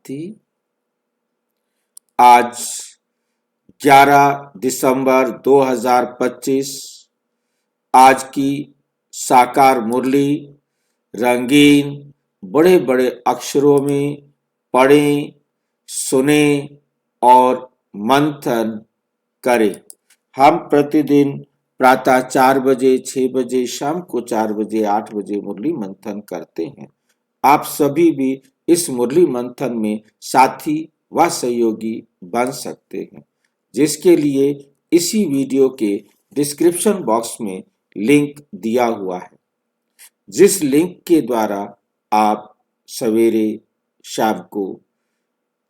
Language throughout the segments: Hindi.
शांति। आज 11 दिसंबर 2025 आज की साकार मुरली रंगीन बड़े बड़े अक्षरों में पढ़ें, सुने और मंथन करें। हम प्रतिदिन प्रातः 4 बजे, 6 बजे, शाम को 4 बजे, 8 बजे मुरली मंथन करते हैं। आप सभी भी इस मुरली मंथन में साथी व सहयोगी बन सकते हैं, जिसके लिए इसी वीडियो के डिस्क्रिप्शन बॉक्स में लिंक दिया हुआ है, जिस लिंक के द्वारा आप सवेरे शाम को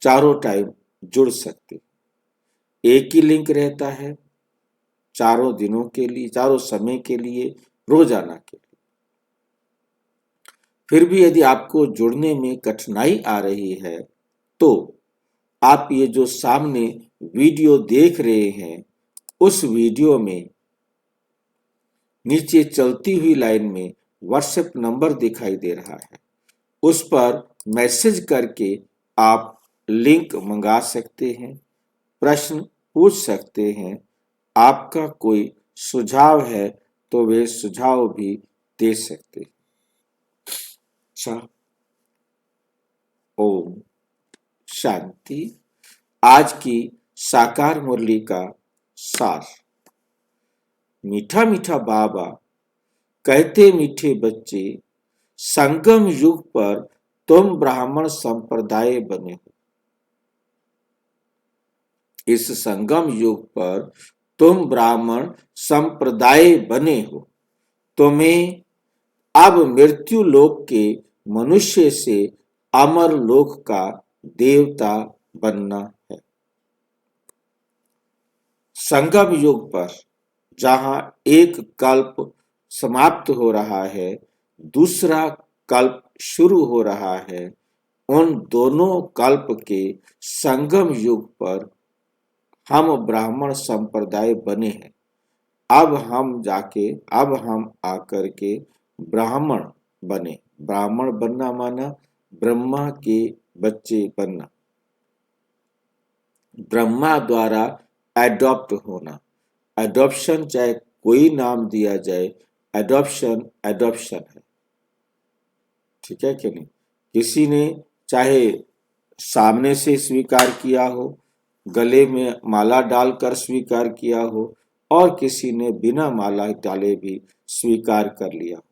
चारों टाइम जुड़ सकते हैं। एक ही लिंक रहता है चारों दिनों के लिए, चारों समय के लिए, रोजाना के लिए। फिर भी यदि आपको जुड़ने में कठिनाई आ रही है तो आप ये जो सामने वीडियो देख रहे हैं, उस वीडियो में नीचे चलती हुई लाइन में व्हाट्सएप नंबर दिखाई दे रहा है, उस पर मैसेज करके आप लिंक मंगा सकते हैं, प्रश्न पूछ सकते हैं। आपका कोई सुझाव है तो वे सुझाव भी दे सकते हैं। अच्छा, ओम शांति। आज की साकार मुरली का सार। मीठा मीठा बाबा कहते मीठे बच्चे, संगम युग पर तुम ब्राह्मण संप्रदाय बने हो। इस संगम युग पर तुम ब्राह्मण संप्रदाय बने हो। तुम्हें अब मृत्यु लोक के मनुष्य से अमर लोक का देवता बनना है। संगम युग पर जहां एक कल्प समाप्त हो रहा है, दूसरा कल्प शुरू हो रहा है, उन दोनों कल्प के संगम युग पर हम ब्राह्मण संप्रदाय बने हैं। अब हम आकर के ब्राह्मण बने। ब्राह्मण बनना माना ब्रह्मा के बच्चे बनना, ब्रह्मा द्वारा एडॉप्ट होना। एडॉप्शन चाहे कोई नाम दिया जाए, एडॉप्शन एडॉप्शन है। ठीक है कि नहीं? किसी ने चाहे सामने से स्वीकार किया हो, गले में माला डालकर स्वीकार किया हो, और किसी ने बिना माला डाले भी स्वीकार कर लिया हो।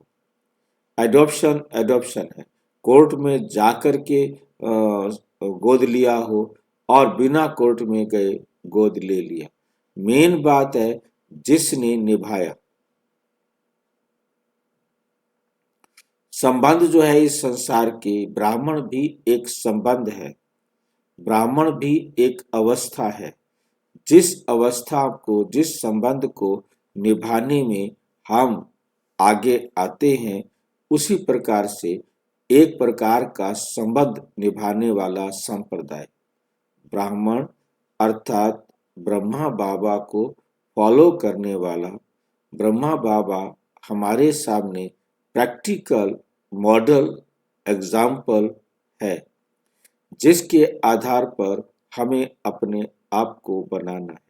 एडॉप्शन एडॉप्शन है। कोर्ट में जाकर के गोद लिया हो और बिना कोर्ट में गए गोद ले लिया। मेन बात है जिसने निभाया। संबंध जो है इस संसार के, ब्राह्मण भी एक संबंध है, ब्राह्मण भी एक अवस्था है। जिस अवस्था को, जिस संबंध को निभाने में हम आगे आते हैं, उसी प्रकार से एक प्रकार का संबंध निभाने वाला संप्रदाय ब्राह्मण अर्थात ब्रह्मा बाबा को फॉलो करने वाला। ब्रह्मा बाबा हमारे सामने प्रैक्टिकल मॉडल एग्जाम्पल है, जिसके आधार पर हमें अपने आप को बनाना है।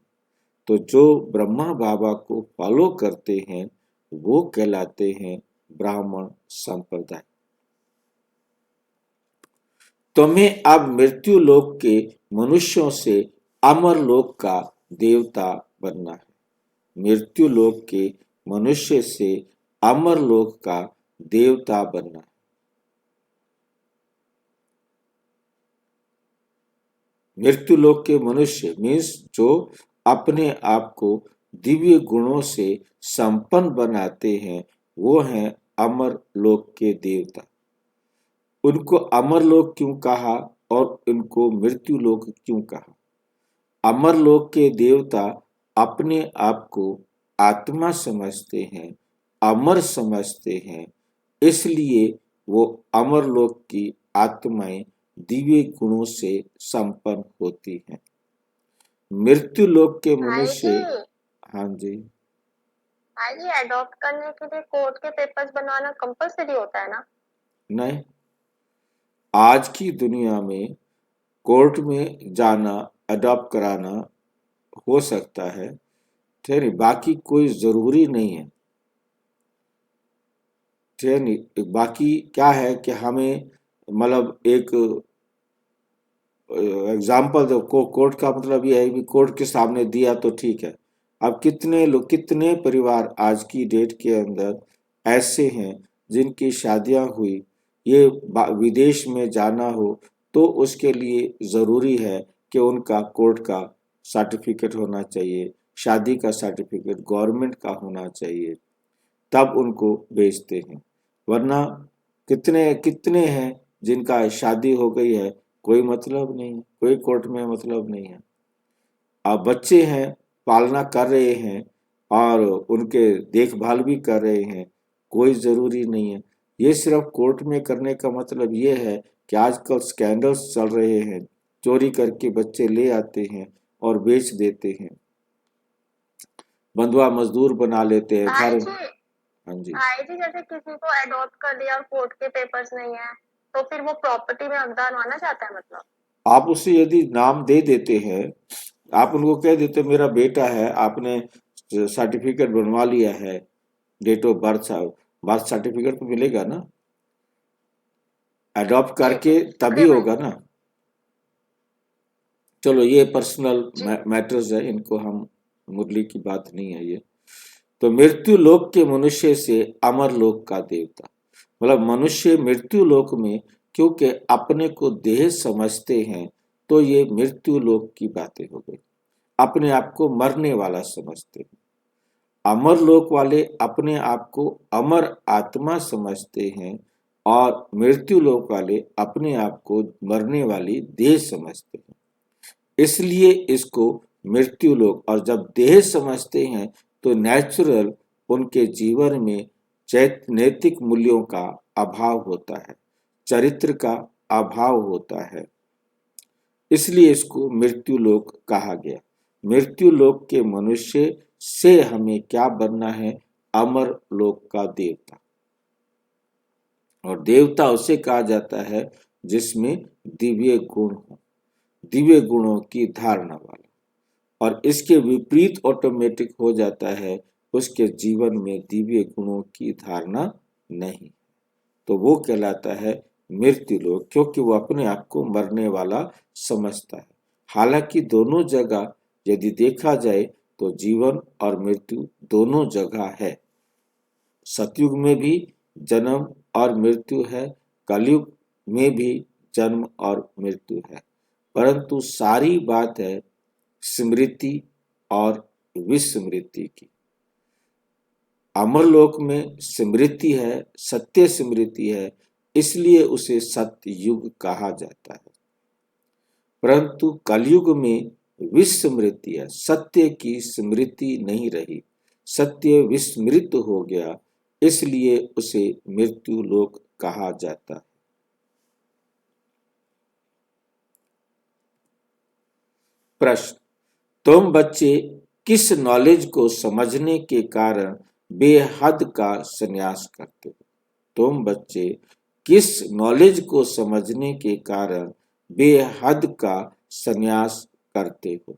तो जो ब्रह्मा बाबा को फॉलो करते हैं वो कहलाते हैं ब्राह्मण संप्रदाय। तुम्हें अब मृत्यु लोक के मनुष्यों से अमर लोक का देवता बनना है। मृत्यु लोक के मनुष्य से अमर लोक का देवता बनना है। मृत्यु लोक के मनुष्य मीन्स जो अपने आप को दिव्य गुणों से संपन्न बनाते हैं, वो हैं अमर लोक के देवता। उनको अमर लोक क्यों कहा और उनको मृत्यु लोक क्यों कहा? अमर लोक के देवता अपने आप को आत्मा समझते हैं, अमर समझते हैं, इसलिए वो अमर लोक की आत्माएं दिव्य गुणों से संपन्न होती हैं। मृत्यु लोक के मनुष्य, हाँ जी, भाई अडॉप्ट करने के लिए कोर्ट के पेपर्स बनवाना कंपलसरी होता है ना? नहीं, आज की दुनिया में कोर्ट में जाना, अडॉप्ट कराना हो सकता है, ठीक है, बाकी कोई जरूरी नहीं है, ठीक है नहीं। बाकी क्या है कि हमें मतलब एक एग्जाम्पल दो, कोर्ट का मतलब ये है कि कोर्ट के सामने दिया तो ठीक है। अब कितने लोग, कितने परिवार आज की डेट के अंदर ऐसे हैं जिनकी शादियां हुई, ये विदेश में जाना हो तो उसके लिए जरूरी है कि उनका कोर्ट का सर्टिफिकेट होना चाहिए, शादी का सर्टिफिकेट गवर्नमेंट का होना चाहिए, तब उनको भेजते हैं। वरना कितने कितने हैं जिनका शादी हो गई है, कोई मतलब नहीं है, कोई कोर्ट में मतलब नहीं है। अब बच्चे हैं, पालना कर रहे हैं और उनके देखभाल भी कर रहे हैं, कोई जरूरी नहीं है। ये सिर्फ कोर्ट में करने का मतलब ये है कि आजकल स्कैंडल्स चल रहे हैं, चोरी करके बच्चे ले आते हैं और बेच देते हैं, बंधुआ मजदूर बना लेते हैं भाई घर। जी, हाँ जी। भाई जी जैसे किसी को अडॉप्ट कर लिया और कोर्ट के पेपर्स नहीं है, तो फिर वो प्रॉपर्टी में हकदार माना जाता है मतलब? आप उसे यदि नाम दे देते हैं, आप उनको कह देते मेरा बेटा है, आपने सर्टिफिकेट बनवा लिया है, date of birth, birth certificate तो मिलेगा ना, अडॉप्ट जी जी। करके तभी अरे भाई। होगा ना। चलो ये पर्सनल जी। मैटर्स है, इनको हम, मुरली की बात नहीं है ये। तो मृत्यु लोक के मनुष्य से अमर लोक का देवता, मतलब मनुष्य मृत्यु लोक में क्योंकि अपने को देह समझते हैं, तो ये मृत्यु लोक की बातें हो गई, अपने आप को मरने वाला समझते हैं। अमर लोक वाले अपने आप को अमर आत्मा समझते हैं और मृत्यु लोक वाले अपने आप को मरने वाली देह समझते हैं, इसलिए इसको मृत्यु लोक। और जब देह समझते हैं तो नेचुरल उनके जीवन में नैतिक मूल्यों का अभाव होता है, चरित्र का अभाव होता है, इसलिए इसको मृत्यु लोक कहा गया। मृत्यु लोक के मनुष्य से हमें क्या बनना है? अमर लोक का देवता। और देवता उसे कहा जाता है जिसमें दिव्य गुण हो, दिव्य गुणों की धारणा वाला। और इसके विपरीत ऑटोमेटिक हो जाता है, उसके जीवन में दिव्य गुणों की धारणा नहीं, तो वो कहलाता है मृत्यु लोक, क्योंकि वो अपने आप को मरने वाला समझता है। हालांकि दोनों जगह यदि देखा जाए तो जीवन और मृत्यु दोनों जगह है। सतयुग में भी जन्म और मृत्यु है, कलयुग में भी जन्म और मृत्यु है, परंतु सारी बात है स्मृति और विस्मृति की। अमरलोक में स्मृति है, सत्य स्मृति है, इसलिए उसे सत्य युग कहा जाता है। परंतु कलयुग में विस्मृति है, सत्य की स्मृति नहीं रही, सत्य विस्मृत हो गया, इसलिए उसे मृत्यु लोक कहा जाता है। प्रश्न, तुम बच्चे किस नॉलेज को समझने के कारण बेहद का संन्यास करते हो? तुम बच्चे किस नॉलेज को समझने के कारण बेहद का संन्यास करते हो?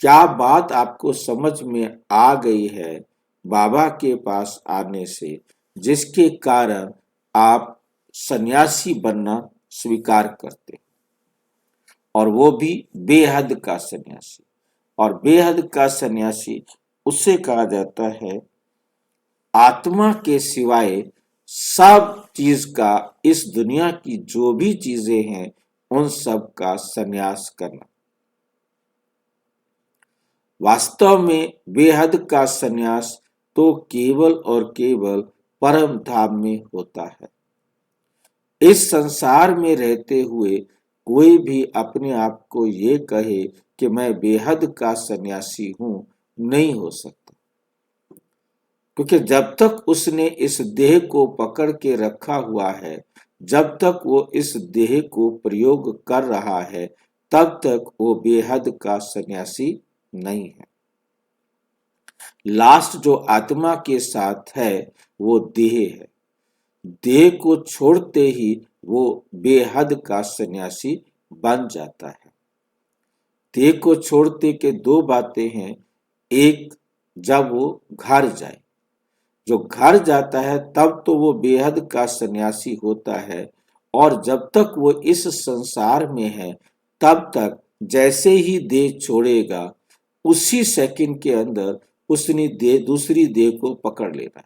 क्या बात आपको समझ में आ गई है बाबा के पास आने से, जिसके कारण आप सन्यासी बनना स्वीकार करते हो, और वो भी बेहद का सन्यासी? और बेहद का सन्यासी उसे कहा जाता है आत्मा के सिवाय सब चीज का, इस दुनिया की जो भी चीजें हैं उन सब का सन्यास करना। वास्तव में बेहद का सन्यास तो केवल और केवल परम धाम में होता है। इस संसार में रहते हुए कोई भी अपने आप को ये कहे कि मैं बेहद का सन्यासी हूं, नहीं हो सकता, क्योंकि जब तक उसने इस देह को पकड़ के रखा हुआ है, जब तक वो इस देह को प्रयोग कर रहा है, तब तक वो बेहद का सन्यासी नहीं है। लास्ट जो आत्मा के साथ है वो देह है, देह को छोड़ते ही वो बेहद का सन्यासी बन जाता है। देह को छोड़ते के दो बातें हैं। एक, जब वो घर जाए, जो घर जाता है तब तो वो बेहद का सन्यासी होता है, और जब तक वो इस संसार में है तब तक जैसे ही देह छोड़ेगा उसी सेकंड के अंदर उसने दूसरी देह को पकड़ लेना है,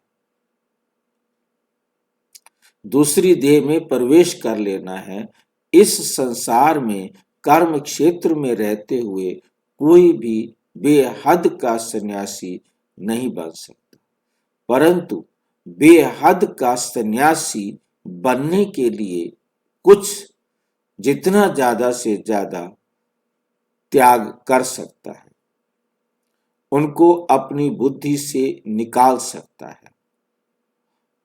दूसरी देह में प्रवेश कर लेना है। इस संसार में कर्म क्षेत्र में रहते हुए कोई भी बेहद का सन्यासी नहीं बन सकता, परंतु बेहद का सन्यासी बनने के लिए कुछ जितना ज्यादा से ज्यादा त्याग कर सकता है, उनको अपनी बुद्धि से निकाल सकता है।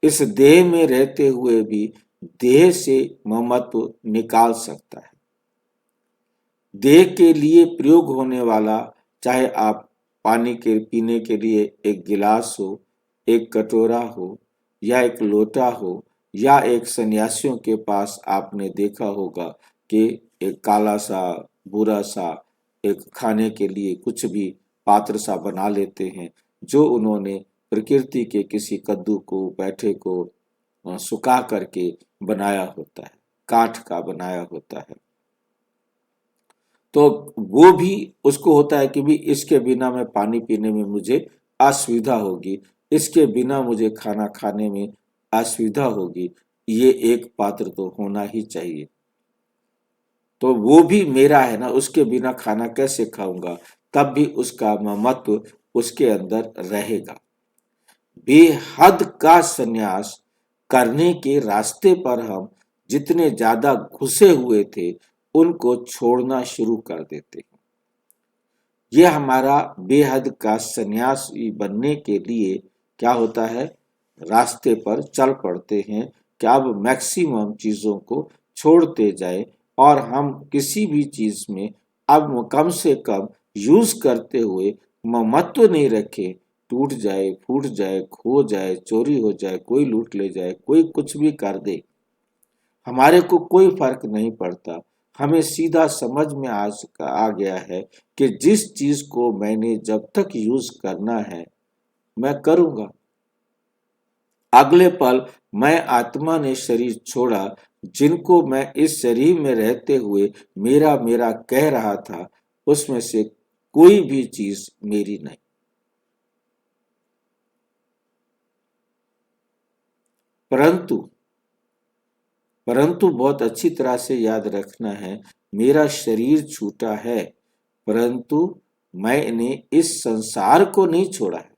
इस देह में रहते हुए भी देह से ममत्व निकाल सकता है। देह के लिए प्रयोग होने वाला, चाहे आप पानी के पीने के लिए एक गिलास हो, एक कटोरा हो, या एक लोटा हो, या एक सन्यासियों के पास आपने देखा होगा कि एक काला सा बुरा सा एक खाने के लिए कुछ भी पात्र सा बना लेते हैं, जो उन्होंने प्रकृति के किसी कद्दू को बैठे को सुखा करके बनाया होता है, काठ का बनाया होता है। तो वो भी उसको होता है कि भी इसके बिना मैं पानी पीने में मुझे असुविधा होगी, इसके बिना मुझे खाना खाने में असुविधा होगी, ये एक पात्र तो होना ही चाहिए। तो वो भी मेरा है ना, उसके बिना खाना कैसे खाऊंगा, तब भी उसका ममत्व उसके अंदर रहेगा। बेहद का संन्यास करने के रास्ते पर हम जितने ज्यादा घुसे हुए थे उनको छोड़ना शुरू कर देते हैं। यह हमारा बेहद का सन्यासी बनने के लिए क्या होता है, रास्ते पर चल पड़ते हैं कि अब मैक्सिमम चीजों को छोड़ते जाए और हम किसी भी चीज में अब कम से कम यूज करते हुए ममत्व नहीं रखें। टूट जाए, फूट जाए, खो जाए, चोरी हो जाए, कोई लूट ले जाए, कोई कुछ भी कर दे, हमारे को कोई फर्क नहीं पड़ता। हमें सीधा समझ में आ गया है कि जिस चीज को मैंने जब तक यूज करना है मैं करूंगा। अगले पल मैं आत्मा ने शरीर छोड़ा, जिनको मैं इस शरीर में रहते हुए मेरा मेरा कह रहा था, उसमें से कोई भी चीज मेरी नहीं। परंतु परंतु बहुत अच्छी तरह से याद रखना है, मेरा शरीर छूटा है परंतु मैंने इस संसार को नहीं छोड़ा है।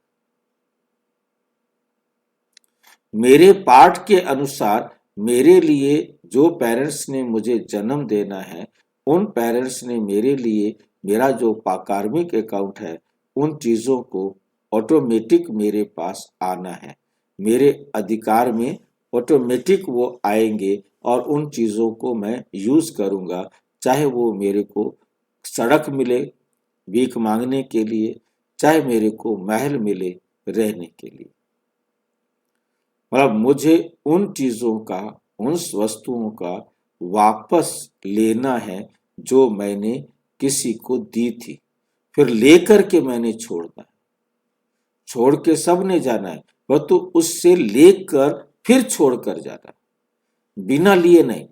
मेरे पाठ के अनुसार मेरे लिए जो पेरेंट्स ने मुझे जन्म देना है, उन पेरेंट्स ने मेरे लिए मेरा जो कार्मिक अकाउंट है, उन चीजों को ऑटोमेटिक मेरे पास आना है, मेरे अधिकार में ऑटोमेटिक वो आएंगे और उन चीजों को मैं यूज करूंगा, चाहे वो मेरे को सड़क मिले भीख मांगने के लिए, चाहे मेरे को महल मिले रहने के लिए। मतलब मुझे उन चीजों का, उन वस्तुओं का वापस लेना है जो मैंने किसी को दी थी, फिर लेकर के मैंने छोड़ना है। छोड़ के सब ने जाना है, परंतु उससे लेकर फिर छोड़कर जाना है, बिना लिए नहीं।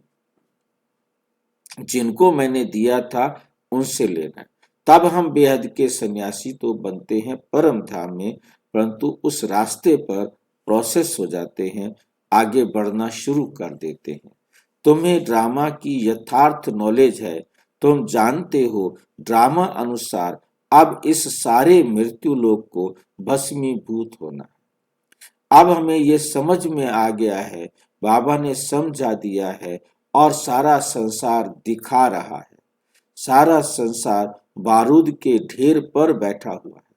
जिनको मैंने दिया था उनसे लेना है। तब हम बेहद के सन्यासी तो बनते हैं परम धाम में, परंतु उस रास्ते पर प्रोसेस हो जाते हैं, आगे बढ़ना शुरू कर देते हैं। तुम्हें ड्रामा की यथार्थ नॉलेज है, तुम जानते हो ड्रामा अनुसार अब इस सारे मृत्यु लोक को भस्मीभूत होना है। अब हमें ये समझ में आ गया है, बाबा ने समझा दिया है और सारा संसार दिखा रहा है। सारा संसार बारूद के ढेर पर बैठा हुआ है,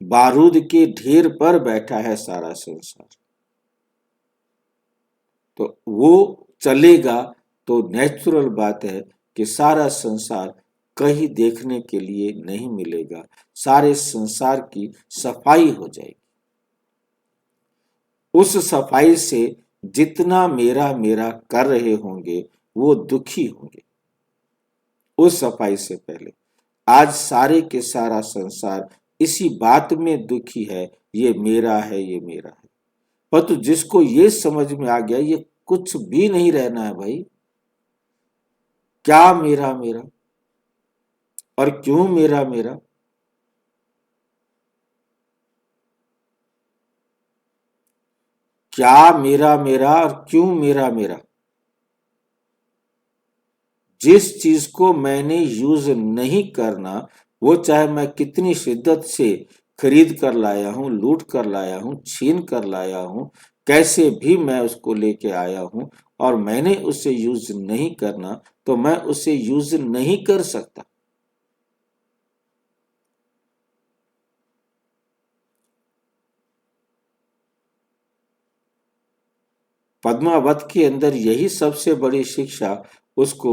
बारूद के ढेर पर बैठा है सारा संसार। तो वो चलेगा तो नेचुरल बात है कि सारा संसार कहीं देखने के लिए नहीं मिलेगा, सारे संसार की सफाई हो जाएगी। उस सफाई से जितना मेरा मेरा कर रहे होंगे वो दुखी होंगे, उस सफाई से पहले। आज सारे के सारा संसार इसी बात में दुखी है, ये मेरा है, ये मेरा है। परंतु जिसको ये समझ में आ गया ये कुछ भी नहीं रहना है भाई, क्या मेरा मेरा और क्यों मेरा मेरा। क्या मेरा मेरा और क्यों मेरा मेरा। जिस चीज को मैंने यूज नहीं करना, वो चाहे मैं कितनी शिद्दत से खरीद कर लाया हूं, लूट कर लाया हूं, छीन कर लाया हूं, कैसे भी मैं उसको लेके आया हूं और मैंने उसे यूज नहीं करना, तो मैं उसे यूज नहीं कर सकता। पद्मावत के अंदर यही सबसे बड़ी शिक्षा उसको,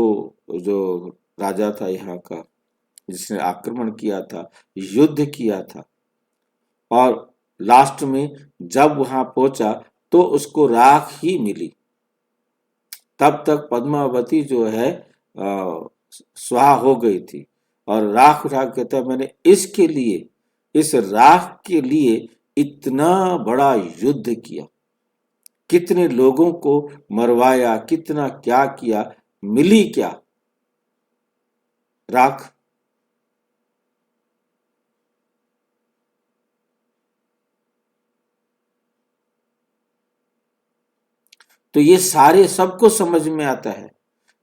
जो राजा था यहाँ का, जिसने आक्रमण किया था, युद्ध किया था, और लास्ट में जब वहां पहुंचा तो उसको राख ही मिली। तब तक पद्मावती जो है स्वाहा हो गई थी, और राख राख कहता मैंने इसके लिए, इस राख के लिए इतना बड़ा युद्ध किया, कितने लोगों को मरवाया, कितना क्या किया, मिली क्या? राख। तो ये सारे सबको समझ में आता है,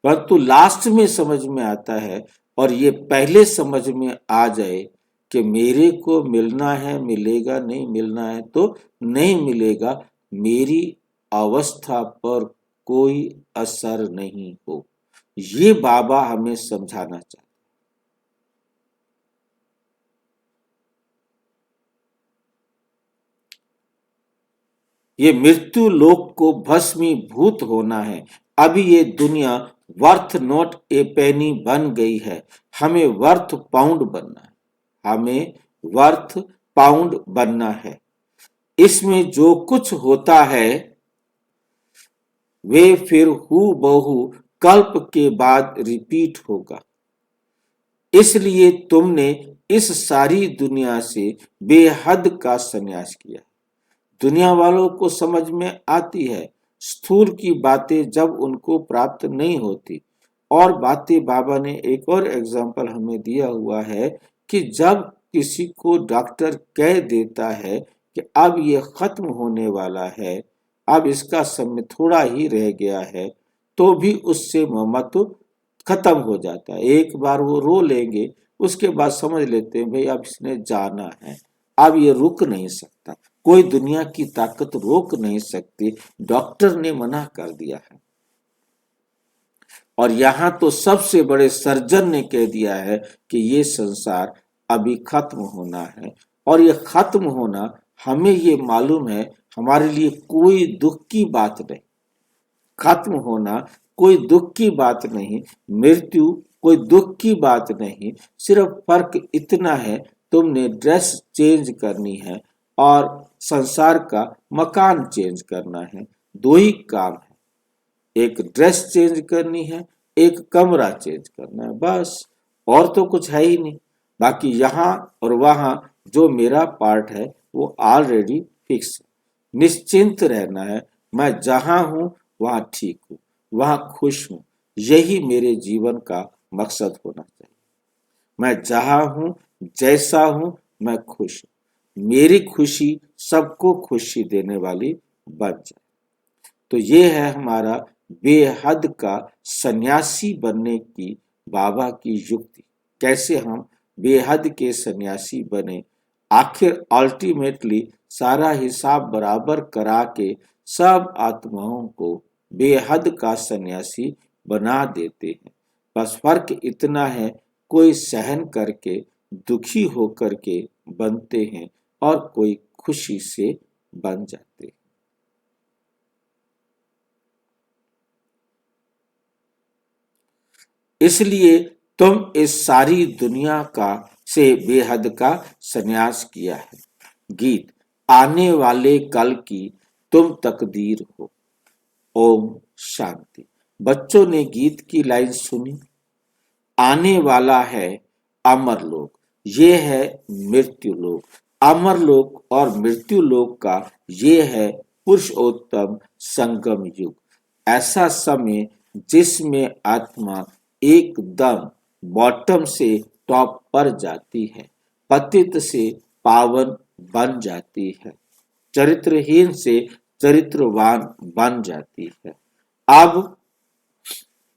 परंतु लास्ट में समझ में आता है, और ये पहले समझ में आ जाए कि मेरे को मिलना है मिलेगा, नहीं मिलना है तो नहीं मिलेगा, मेरी अवस्था पर कोई असर नहीं हो। ये बाबा हमें समझाना चाहते। ये मृत्यु लोक को भस्मीभूत होना है। अभी ये दुनिया वर्थ नॉट ए पेनी बन गई है, हमें वर्थ पाउंड बनना है, हमें वर्थ पाउंड बनना है। इसमें जो कुछ होता है वे फिर हू बहू कल्प के बाद रिपीट होगा। इसलिए तुमने इस सारी दुनिया से बेहद का संन्यास किया। दुनिया वालों को समझ में आती है स्थूल की बातें जब उनको प्राप्त नहीं होती। और बातें बाबा ने एक और एग्जाम्पल हमें दिया हुआ है कि जब किसी को डॉक्टर कह देता है कि अब ये खत्म होने वाला है, अब इसका समय थोड़ा ही रह गया है, तो भी उससे ममत्व खत्म हो जाता है। एक बार वो रो लेंगे, उसके बाद समझ लेते हैं भाई अब इसने जाना है, अब ये रुक नहीं सकता, कोई दुनिया की ताकत रोक नहीं सकती, डॉक्टर ने मना कर दिया है। और यहां तो सबसे बड़े सर्जन ने कह दिया है कि ये संसार अभी खत्म होना है, और ये खत्म होना हमें ये मालूम है हमारे लिए कोई दुख की बात नहीं। खत्म होना कोई दुख की बात नहीं, मृत्यु कोई दुख की बात नहीं, सिर्फ फर्क इतना है तुमने ड्रेस चेंज करनी है और संसार का मकान चेंज करना है। दो ही काम है, एक ड्रेस चेंज करनी है, एक कमरा चेंज करना है, बस। और तो कुछ है ही नहीं। बाकी यहाँ और वहां जो मेरा पार्ट है वो ऑलरेडी फिक्स है। निश्चिंत रहना है, मैं जहां हूं वहां ठीक हूं, वहां खुश हूं, यही मेरे जीवन का मकसद होना चाहिए। मैं जहां हूं, जैसा हूं, मैं खुश हूं, मेरी खुशी सबको खुशी देने वाली बन जाए। तो ये है हमारा बेहद का सन्यासी बनने की बाबा की युक्ति। कैसे हम बेहद के सन्यासी बने, आखिर अल्टीमेटली सारा हिसाब बराबर करा के सब आत्माओं को बेहद का सन्यासी बना देते हैं। बस फर्क इतना है, कोई सहन करके दुखी होकर के बनते हैं और कोई खुशी से बन जाते हैं। इसलिए तुम इस सारी दुनिया का से बेहद का संन्यास किया है। गीत। आने वाले कल की तुम तकदीर हो। ओम शांति। बच्चों ने गीत की लाइन सुनी, आने वाला है अमरलोक, ये है मृत्युलोक। अमरलोक और मृत्युलोक का ये है पुरुषोत्तम संगम युग। ऐसा समय जिसमें आत्मा एकदम बॉटम से टॉप पर जाती है, पतित से पावन बन जाती है, चरित्रहीन से चरित्रवान बन जाती है। अब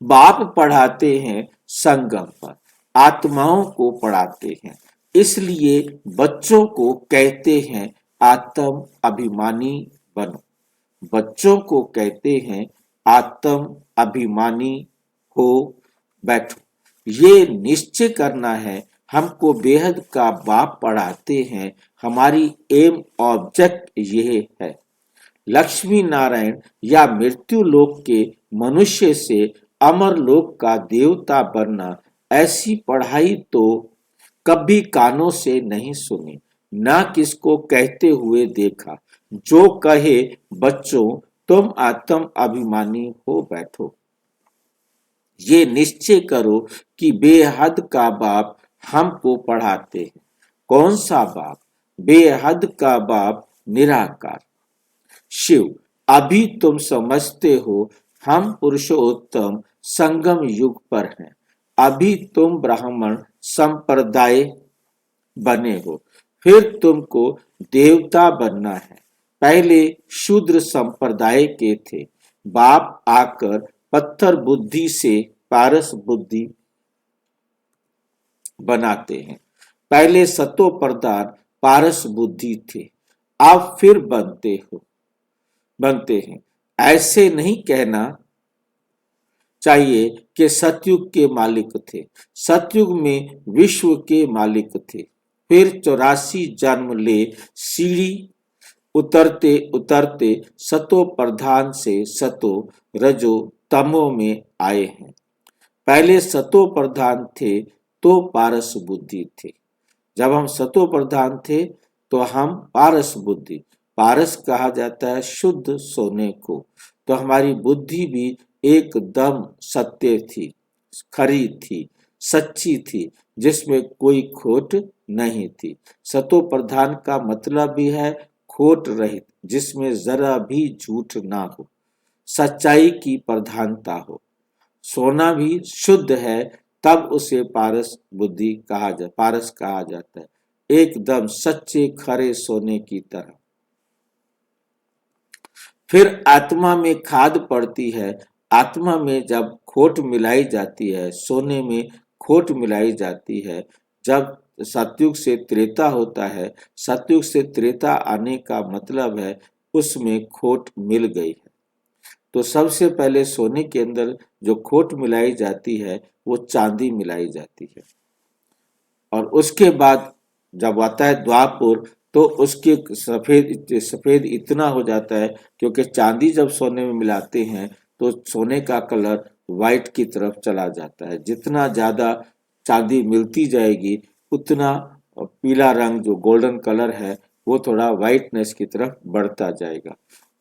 बाप पढ़ाते हैं संगम पर, आत्माओं को पढ़ाते हैं, इसलिए बच्चों को कहते हैं आत्म अभिमानी बनो। बच्चों को कहते हैं आत्म अभिमानी हो बैठो। ये निश्चय करना है, हमको बेहद का बाप पढ़ाते हैं, हमारी एम ऑब्जेक्ट यह है। लक्ष्मी नारायण या मृत्यु लोक के मनुष्य से अमर लोक का देवता बनना, ऐसी पढ़ाई तो कभी कानों से नहीं सुनी, ना किसको कहते हुए देखा। जो कहे बच्चों तुम आत्म अभिमानी हो बैठो। ये निश्चय करो कि बेहद का बाप हमको पढ़ाते हैं। कौन सा बाप? बेहद का बाप निराकार शिव। अभी तुम समझते हो हम पुरुषोत्तम संगम युग पर हैं। अभी तुम ब्राह्मण संप्रदाय बने हो, फिर तुमको देवता बनना है। पहले शूद्र संप्रदाय के थे, बाप आकर पत्थर बुद्धि से पारस बुद्धि बनाते हैं। पहले सतो प्रधान पारस बुद्धि थे, अब फिर बनते हैं। ऐसे नहीं कहना चाहिए कि सतयुग के मालिक थे। सतयुग में विश्व के मालिक थे, फिर 84 जन्म ले सीढ़ी उतरते उतरते सतो प्रधान से सतो रजो तमो में आए हैं। पहले सतो प्रधान थे तो पारस बुद्धि थे। जब हम सतो प्रधान थे तो हम पारस बुद्धि, पारस कहा जाता है शुद्ध सोने को, तो हमारी बुद्धि भी एकदम सत्य थी, खरी थी, सच्ची थी, जिसमें कोई खोट नहीं थी। सतो प्रधान का मतलब भी है खोट रहित, जिसमें जरा भी झूठ ना हो, सच्चाई की प्रधानता हो। सोना भी शुद्ध है, तब उसे पारस कहा जाता है, एकदम सच्चे खरे सोने की तरह। फिर आत्मा में खाद पड़ती है। आत्मा में जब खोट मिलाई जाती है, सोने में खोट मिलाई जाती है। जब सतयुग से त्रेता होता है, सतयुग से त्रेता आने का मतलब है उसमें खोट मिल गई है। तो सबसे पहले सोने के अंदर जो खोट मिलाई जाती है वो चांदी मिलाई जाती है, और उसके बाद जब आता है द्वापर तो उसके सफेद इतना हो जाता है, क्योंकि चांदी जब सोने में मिलाते हैं तो सोने का कलर व्हाइट की तरफ चला जाता है। जितना ज्यादा चांदी मिलती जाएगी उतना पीला रंग जो गोल्डन कलर है वो थोड़ा व्हाइटनेस की तरफ बढ़ता जाएगा।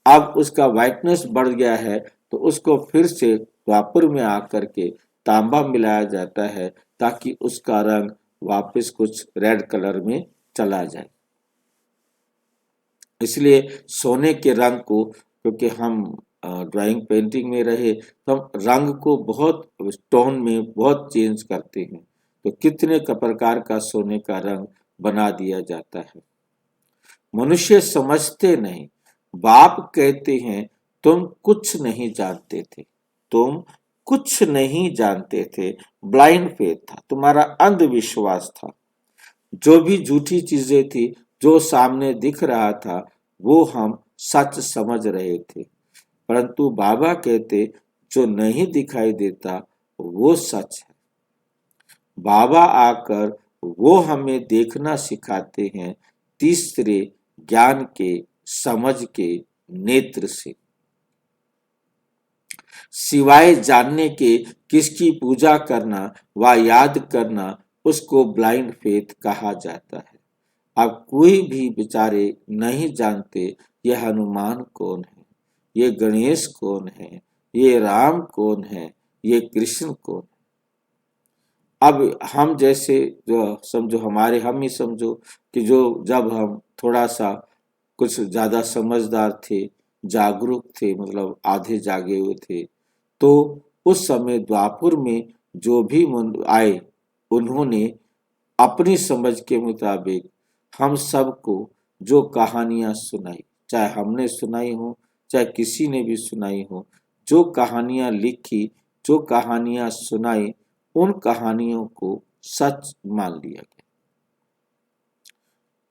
अब उसका व्हाइटनेस बढ़ गया है तो उसको फिर से द्वापर में आकर के तांबा मिलाया जाता है, ताकि उसका रंग वापस कुछ रेड कलर में चला जाए। इसलिए सोने के रंग को, क्योंकि हम ड्राइंग पेंटिंग में रहे तो हम रंग को बहुत टोन में बहुत चेंज करते हैं, तो कितने प्रकार का सोने का रंग बना दिया जाता है। मनुष्य समझते नहीं। बाप कहते हैं तुम कुछ नहीं जानते थे, तुम कुछ नहीं जानते थे। ब्लाइंड फेथ था, तुम्हारा अंधविश्वास था। जो भी झूठी चीजें थी, जो सामने दिख रहा था, वो हम सच समझ रहे थे। परंतु बाबा कहते जो नहीं दिखाई देता वो सच है। बाबा आकर वो हमें देखना सिखाते हैं तीसरे ज्ञान के, समझ के नेत्र से। सिवाय जानने के किसकी पूजा करना व याद करना, उसको ब्लाइंड फेथ कहा जाता है। अब कोई भी बेचारे नहीं जानते ये हनुमान कौन है, ये गणेश कौन है, ये राम कौन है, ये कृष्ण कौन है। अब हम जैसे जो समझो हमारे हम ही समझो कि जो जब हम थोड़ा सा कुछ ज्यादा समझदार थे, जागरूक थे, मतलब आधे जागे हुए थे, तो उस समय द्वापुर में जो भी आए, उन्होंने अपनी समझ के मुताबिक हम सबको जो कहानियां सुनाई, चाहे हमने सुनाई हो, चाहे किसी ने भी सुनाई हो, जो कहानियां लिखी, जो कहानियां सुनाई, उन कहानियों को सच मान लिया गया।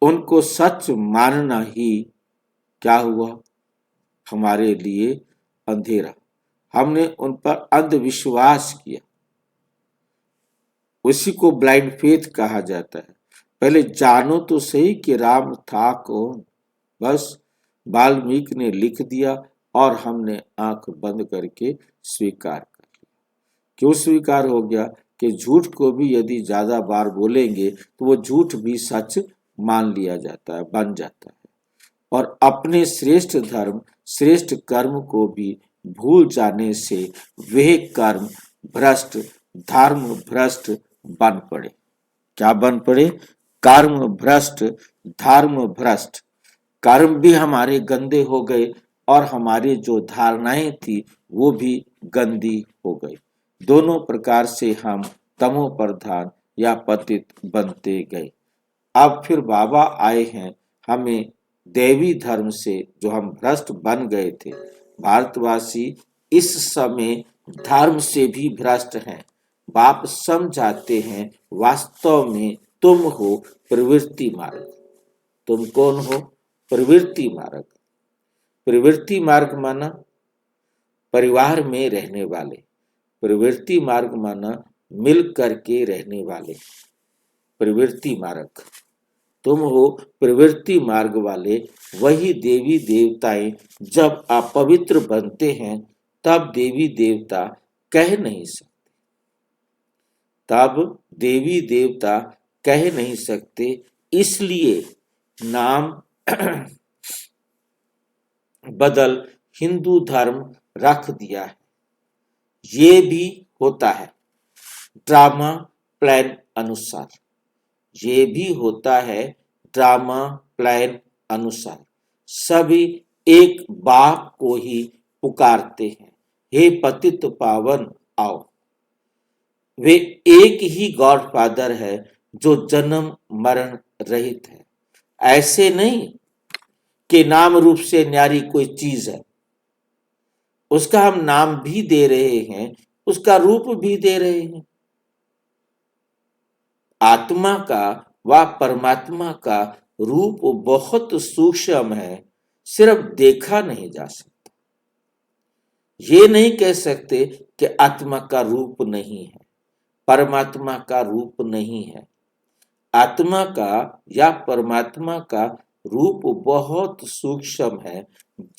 उनको सच मानना ही क्या हुआ हमारे लिए अंधेरा। हमने उन पर अंधविश्वास किया, उसी को ब्लाइंड फेथ कहा जाता है। पहले जानो तो सही कि राम था कौन, बस वाल्मीकि ने लिख दिया और हमने आंख बंद करके स्वीकार कर लिया। क्यों स्वीकार हो गया कि झूठ को भी यदि ज्यादा बार बोलेंगे तो वो झूठ भी सच मान लिया जाता है, बन जाता है। और अपने श्रेष्ठ धर्म, श्रेष्ठ कर्म को भी भूल जाने से वे कर्म भ्रष्ट, धर्म भ्रष्ट बन पड़े। क्या बन पड़े? कर्म भ्रष्ट, धर्म भ्रष्ट। कर्म भी हमारे गंदे हो गए और हमारी जो धारणाएं थी वो भी गंदी हो गई। दोनों प्रकार से हम तमो प्रधान या पतित बनते गए। अब फिर बाबा आए हैं हमें देवी धर्म से, जो हम भ्रष्ट बन गए थे। भारतवासी इस समय धर्म से भी भ्रष्ट हैं। बाप समझाते हैं वास्तव में तुम हो प्रवृत्ति मार्ग। तुम कौन हो? प्रवृत्ति मार्ग। प्रवृत्ति मार्ग माना परिवार में रहने वाले, प्रवृत्ति मार्ग माना मिल करके रहने वाले। प्रवृत्ति मार्ग तुम हो, प्रवृत्ति मार्ग वाले। वही देवी देवताएं जब अपवित्र बनते हैं तब देवी देवता कह नहीं सकते, तब देवी देवता कह नहीं सकते, इसलिए नाम बदल हिंदू धर्म रख दिया है। ये भी होता है ड्रामा प्लान अनुसार, ये भी होता है ड्रामा प्लान अनुसार। सभी एक बाप को ही पुकारते हैं, हे पतित पावन आओ। वे एक ही गॉडफादर है जो जन्म मरण रहित है। ऐसे नहीं कि नाम रूप से न्यारी कोई चीज है, उसका हम नाम भी दे रहे हैं, उसका रूप भी दे रहे हैं। आत्मा का व परमात्मा का रूप बहुत सूक्ष्म है, सिर्फ देखा नहीं जा सकता। ये नहीं कह सकते कि आत्मा का रूप नहीं है, परमात्मा का रूप नहीं है। आत्मा का या परमात्मा का रूप बहुत सूक्ष्म है,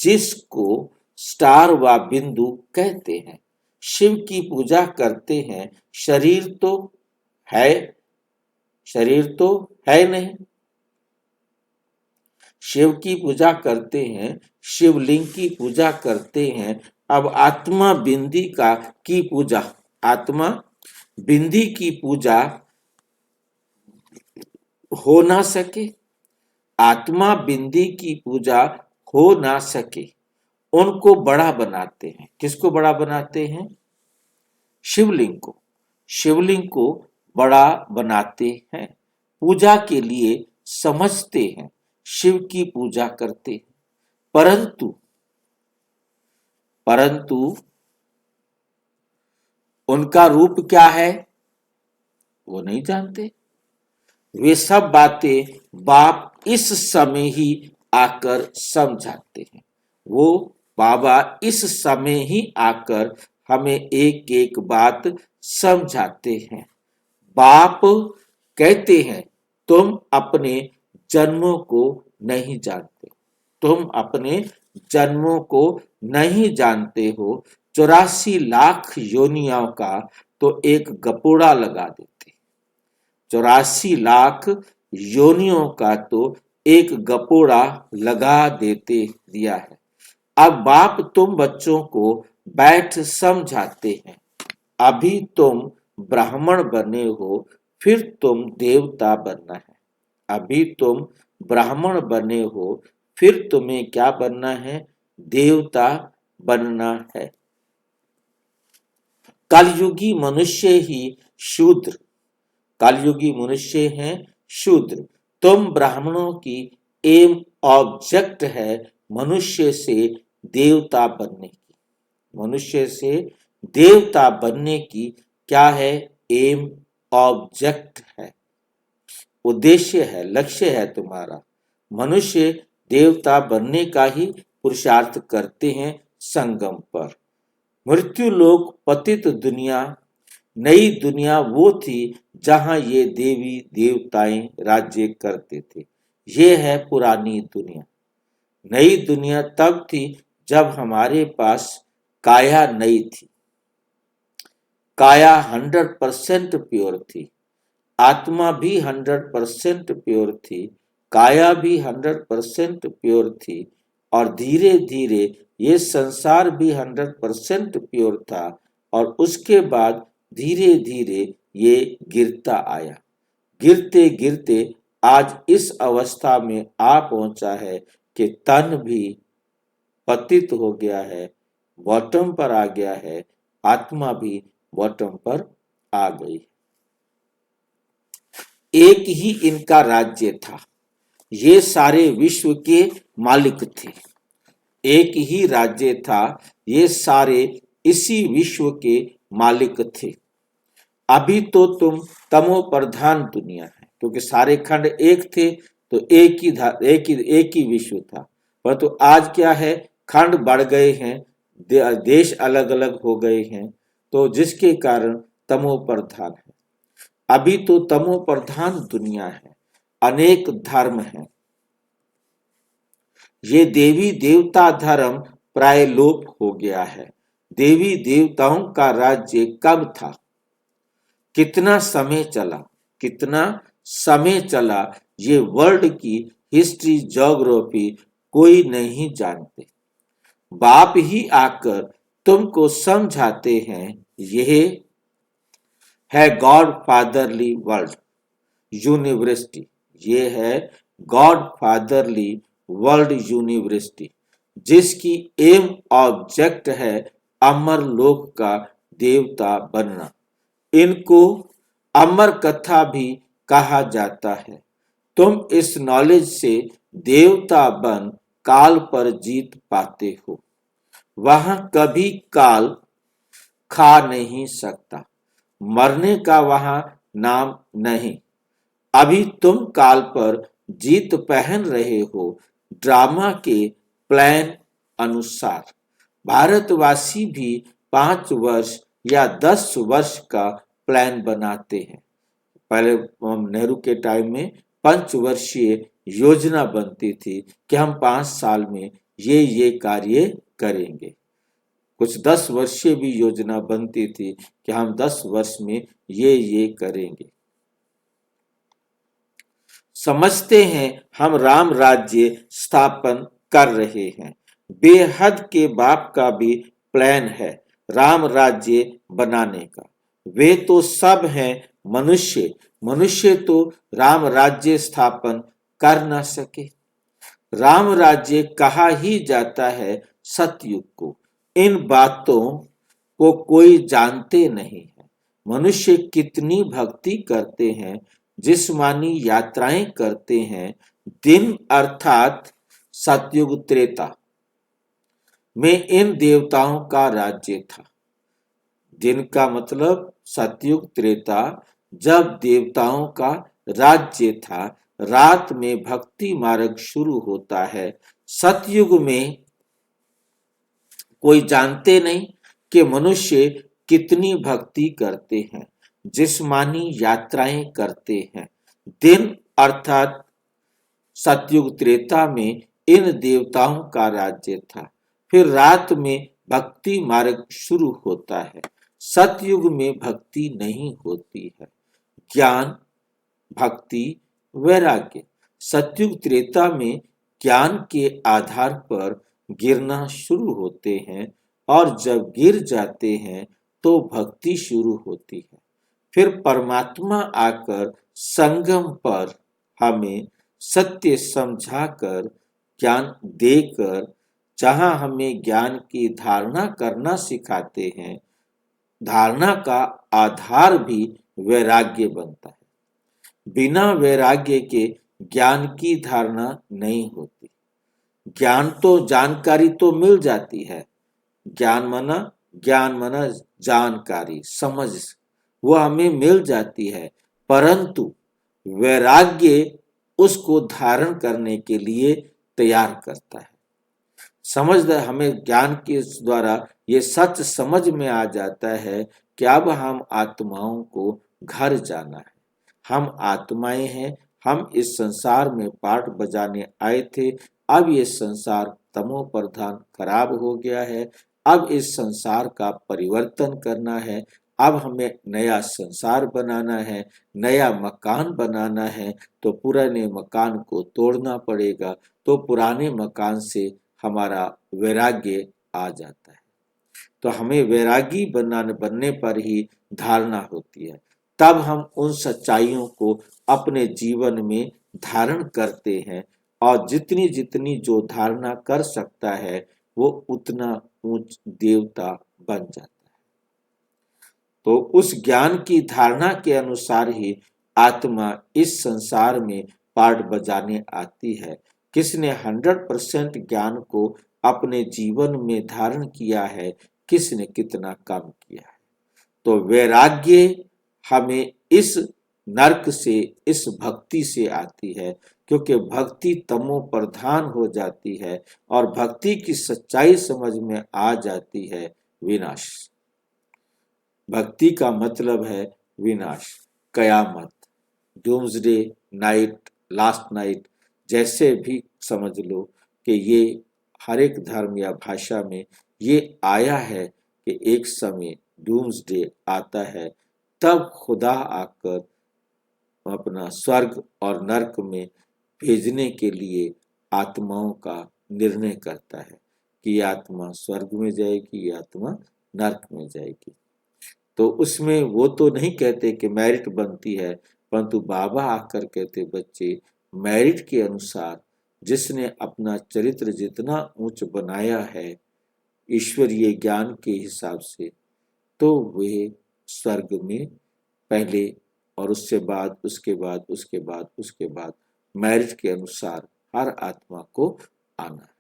जिसको स्टार व बिंदु कहते हैं। शिव की पूजा करते हैं, शरीर तो है, शरीर तो है नहीं। शिव की पूजा करते हैं, शिवलिंग की पूजा करते हैं। अब आत्मा बिंदी का की पूजा, आत्मा बिंदी की पूजा हो ना सके, आत्मा बिंदी की पूजा हो ना सके, उनको बड़ा बनाते हैं। किसको बड़ा बनाते हैं? शिवलिंग को। शिवलिंग को बड़ा बनाते हैं, पूजा के लिए समझते हैं, शिव की पूजा करते हैं। परंतु परंतु उनका रूप क्या है वो नहीं जानते। वे सब बातें बाप इस समय ही आकर समझाते हैं। वो बाबा इस समय ही आकर हमें एक एक बात समझाते हैं। बाप कहते हैं तुम अपने जन्मों को नहीं जानते, तुम अपने जन्मों को नहीं जानते हो। 84 लाख योनियों का तो एक गपोड़ा लगा देते, 84 लाख योनियों का तो एक गपोड़ा लगा देते दिया है। अब बाप तुम बच्चों को बैठ समझाते हैं। अभी तुम ब्राह्मण बने हो, फिर तुम देवता बनना है। अभी तुम ब्राह्मण बने हो, फिर तुम्हें क्या बनना है? देवता बनना है। कलयुगी मनुष्य ही शूद्र, कलयुगी मनुष्य हैं शूद्र। तुम ब्राह्मणों की एम ऑब्जेक्ट है मनुष्य से देवता बनने की। मनुष्य से देवता बनने की क्या है? एम ऑब्जेक्ट है, उद्देश्य है, लक्ष्य है तुम्हारा। मनुष्य देवता बनने का ही पुरुषार्थ करते हैं संगम पर। मृत्यु लोक पतित दुनिया, नई दुनिया वो थी जहां ये देवी देवताएं राज्य करते थे। ये है पुरानी दुनिया। नई दुनिया तब थी जब हमारे पास काया नहीं थी। काया 100% प्योर थी, आत्मा भी 100% प्योर थी, काया भी 100% प्योर थी, और धीरे धीरे ये संसार भी 100% प्योर था, और उसके बाद धीरे धीरे ये गिरता आया। गिरते गिरते आज इस अवस्था में आ पहुंचा है कि तन भी पतित हो गया है, बॉटम पर आ गया है, आत्मा भी बॉटम पर आ गई। एक ही इनका राज्य था, ये सारे विश्व के मालिक थे। एक ही राज्य था, ये सारे इसी विश्व के मालिक थे। अभी तो तुम तमो प्रधान दुनिया है, क्योंकि सारे खंड एक थे तो एक ही विश्व था। परंतु आज क्या है, खंड बढ़ गए हैं, देश अलग अलग हो गए हैं, तो जिसके कारण तमो प्रधान है। अभी तो तमो प्रधान दुनिया है, अनेक धर्म हैं। ये देवी देवता धर्म प्राय लोप हो गया है। देवी देवताओं का राज्य कब था, कितना समय चला, कितना समय चला, ये वर्ल्ड की हिस्ट्री ज्योग्राफी कोई नहीं जानते। बाप ही आकर तुमको समझाते हैं। यह है गॉड फादरली वर्ल्ड यूनिवर्सिटी। ये है गॉड फादरली वर्ल्ड यूनिवर्सिटी, जिसकी एम ऑब्जेक्ट है अमर लोक का देवता बनना। इनको अमर कथा भी कहा जाता है। तुम इस नॉलेज से देवता बन काल पर जीत पाते हो। वहां कभी काल खा नहीं सकता, मरने का वहां नाम नहीं। अभी तुम काल पर जीत पहन रहे हो ड्रामा के प्लान अनुसार। भारतवासी भी 5 वर्ष या 10 वर्ष का प्लान बनाते हैं। पहले नेहरू के टाइम में 5 वर्षीय योजना बनती थी कि हम 5 साल में ये कार्य करेंगे। कुछ 10 वर्षीय भी योजना बनती थी कि हम 10 वर्ष में ये करेंगे। समझते हैं हम राम राज्य स्थापन कर रहे हैं। बेहद के बाप का भी प्लान है राम राज्य बनाने का। वे तो सब हैं मनुष्य, मनुष्य तो राम राज्य स्थापन कर न सके। राम राज्य कहा ही जाता है सतयुग को। इन बातों को कोई जानते नहीं है। मनुष्य कितनी भक्ति करते हैं, जिस्मानी यात्राएं करते हैं। दिन अर्थात सतयुग त्रेता में इन देवताओं का राज्य था। दिन का मतलब सतयुग त्रेता, जब देवताओं का राज्य था। रात में भक्ति मार्ग शुरू होता है। सतयुग में कोई जानते नहीं कि मनुष्य कितनी भक्ति करते हैं, जिस्मानी यात्राएं करते हैं। दिन अर्थात सतयुग त्रेता में इन देवताओं का राज्य था। फिर रात में भक्ति मार्ग शुरू होता है। सतयुग में भक्ति नहीं होती है, ज्ञान, भक्ति, वैराग्य। सतयुग त्रेता में ज्ञान के आधार पर गिरना शुरू होते हैं, और जब गिर जाते हैं तो भक्ति शुरू होती है। फिर परमात्मा आकर संगम पर हमें सत्य समझाकर, ज्ञान देकर, जहां हमें ज्ञान की धारणा करना सिखाते हैं, धारणा का आधार भी वैराग्य बनता है। बिना वैराग्य के ज्ञान की धारणा नहीं होती। ज्ञान तो, जानकारी तो मिल जाती है। ज्ञान माना जानकारी, समझ, वो हमें मिल जाती है, परंतु वैराग्य उसको धारण करने के लिए तैयार करता है। समझदार हमें ज्ञान के द्वारा ये सच समझ में आ जाता है कि अब हम आत्माओं को घर जाना है। हम आत्माएं हैं, हम इस संसार में पाठ बजाने आए थे। अब ये संसार तमो प्रधान खराब हो गया है। अब इस संसार का परिवर्तन करना है। अब हमें नया संसार बनाना है, नया मकान बनाना है, तो पुराने मकान को तोड़ना पड़ेगा। तो पुराने मकान से हमारा वैराग्य आ जाता है। तो हमें वैरागी बनने पर ही धारणा होती है। तब हम उन सच्चाइयों को अपने जीवन में धारण करते हैं, और जितनी जितनी जो धारणा कर सकता है वो उतना ऊंच देवता बन जाता है। तो उस ज्ञान की धारणा के अनुसार ही आत्मा इस संसार में पाठ बजाने आती है। किसने 100% ज्ञान को अपने जीवन में धारण किया है, किसने कितना कम किया है। तो वैराग्य हमें इस नरक से, इस भक्ति से आती है, क्योंकि भक्ति तमो प्रधान हो जाती है और भक्ति की सच्चाई समझ में आ जाती है, विनाश। भक्ति का मतलब है विनाश, कयामत, डूम्सडे नाइट, लास्ट नाइट, जैसे भी समझ लो कि ये हर एक धर्म या भाषा में ये आया है कि एक समय डूम्सडे आता है, तब खुदा आकर अपना स्वर्ग और नरक में भेजने के लिए आत्माओं का निर्णय करता है कि ये आत्मा स्वर्ग में जाएगी, ये आत्मा नरक में जाएगी। तो उसमें वो तो नहीं कहते कि मेरिट बनती है, परंतु बाबा आकर कहते, बच्चे, मेरिट के अनुसार जिसने अपना चरित्र जितना ऊंच बनाया है ईश्वरीय ज्ञान के हिसाब से, तो वे स्वर्ग में पहले, और उसके बाद, उसके बाद, उसके बाद, उसके बाद मेरिट के अनुसार हर आत्मा को आना है।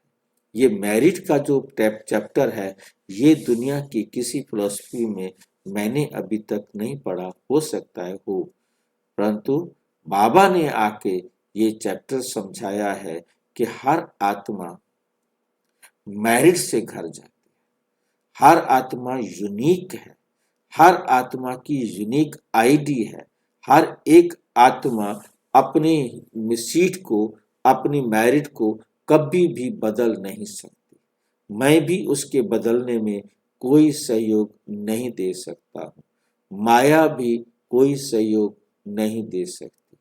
ये मेरिट का जो चैप्टर है, ये दुनिया की किसी फिलॉसफी में मैंने अभी तक नहीं पढ़ा, हो सकता है हो, परंतु बाबा ने आके ये चैप्टर समझाया है कि हर आत्मा मेरिट से घर जाती है। हर आत्मा यूनिक है, हर आत्मा की यूनिक आईडी है। हर एक आत्मा अपनी सीट को, अपनी मेरिट को कभी भी बदल नहीं सकती। मैं भी उसके बदलने में कोई सहयोग नहीं दे सकता हूँ। माया भी कोई सहयोग नहीं दे सकती।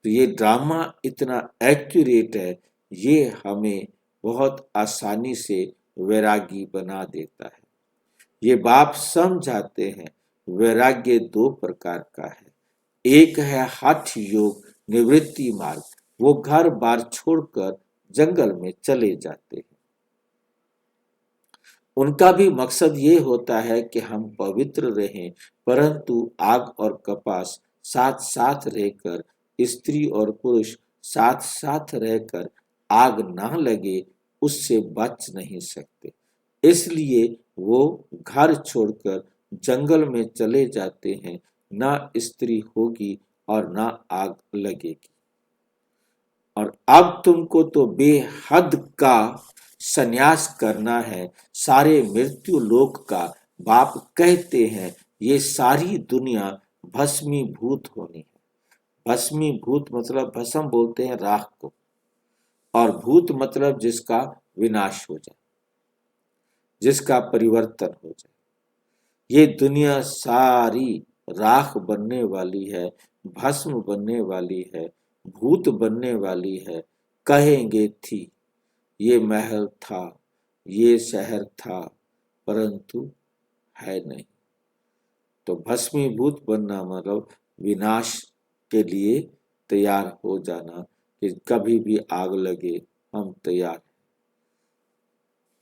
तो ये ड्रामा इतना एक्यूरेट है, ये हमें बहुत आसानी से वैरागी बना देता है। ये बाप समझाते हैं वैराग्य 2 प्रकार का है। एक है हठ योग निवृत्ति मार्ग, वो घर बार छोड़कर जंगल में चले जाते हैं। उनका भी मकसद ये होता है कि हम पवित्र रहें, परंतु आग और कपास साथ साथ रहकर, स्त्री और पुरुष साथ साथ रहकर आग ना लगे, उससे बच नहीं सकते। इसलिए वो घर छोड़कर जंगल में चले जाते हैं। ना स्त्री होगी और ना आग लगेगी। और अब तुमको तो बेहद का संन्यास करना है, सारे मृत्यु लोक का। बाप कहते हैं ये सारी दुनिया भस्मीभूत होनी है। भस्मीभूत मतलब भस्म बोलते हैं राख को, और भूत मतलब जिसका विनाश हो जाए, जिसका परिवर्तन हो जाए। ये दुनिया सारी राख बनने वाली है, भस्म बनने वाली है, भूत बनने वाली है। कहेंगे थी, ये महल था, ये शहर था, परंतु है नहीं। तो भस्मीभूत बनना मतलब विनाश के लिए तैयार हो जाना, कि कभी भी आग लगे हम तैयार,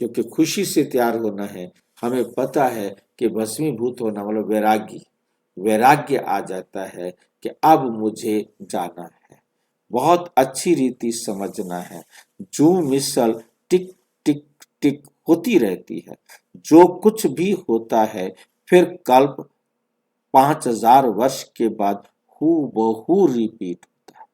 क्योंकि खुशी से तैयार होना है। हमें पता है कि भस्मीभूत होना मतलब वैराग्य, वैराग्य आ जाता है कि अब मुझे जाना है। बहुत अच्छी रीति समझना है। जो मिसल टिक टिक टिक होती रहती है, जो कुछ भी होता है फिर कल्प 5000 वर्ष के बाद हूबहू रिपीट होता है।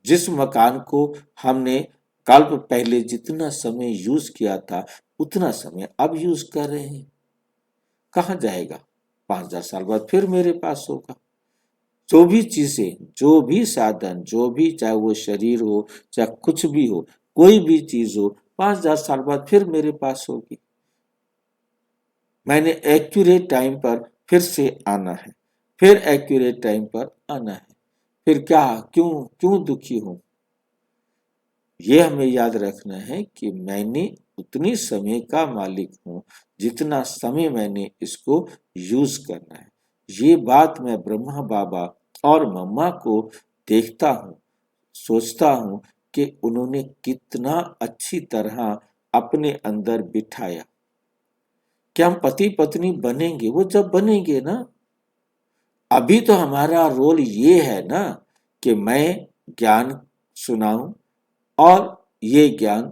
जिस मकान को हमने कल्प पहले जितना समय यूज किया था उतना समय अब यूज कर रहे हैं, कहाँ जाएगा? 5000 साल बाद फिर मेरे पास होगा। जो भी चीजें, जो भी साधन, जो भी, चाहे वो शरीर हो चाहे कुछ भी हो, कोई भी चीज हो, 5000 साल बाद फिर मेरे पास होगी। मैंने एक्यूरेट टाइम पर फिर से आना है, फिर एक्यूरेट टाइम पर आना है। फिर क्या, क्यों क्यों दुखी हूं? ये हमें याद रखना है कि मैंने उतनी समय का मालिक हूं जितना समय मैंने इसको यूज करना है। ये बात मैं ब्रह्मा बाबा और मम्मा को देखता हूँ, सोचता हूँ कि उन्होंने कितना अच्छी तरह अपने अंदर बिठाया। क्या हम पति पत्नी बनेंगे? वो जब बनेंगे ना। अभी तो हमारा रोल ये है ना कि मैं ज्ञान सुनाऊं, और ये ज्ञान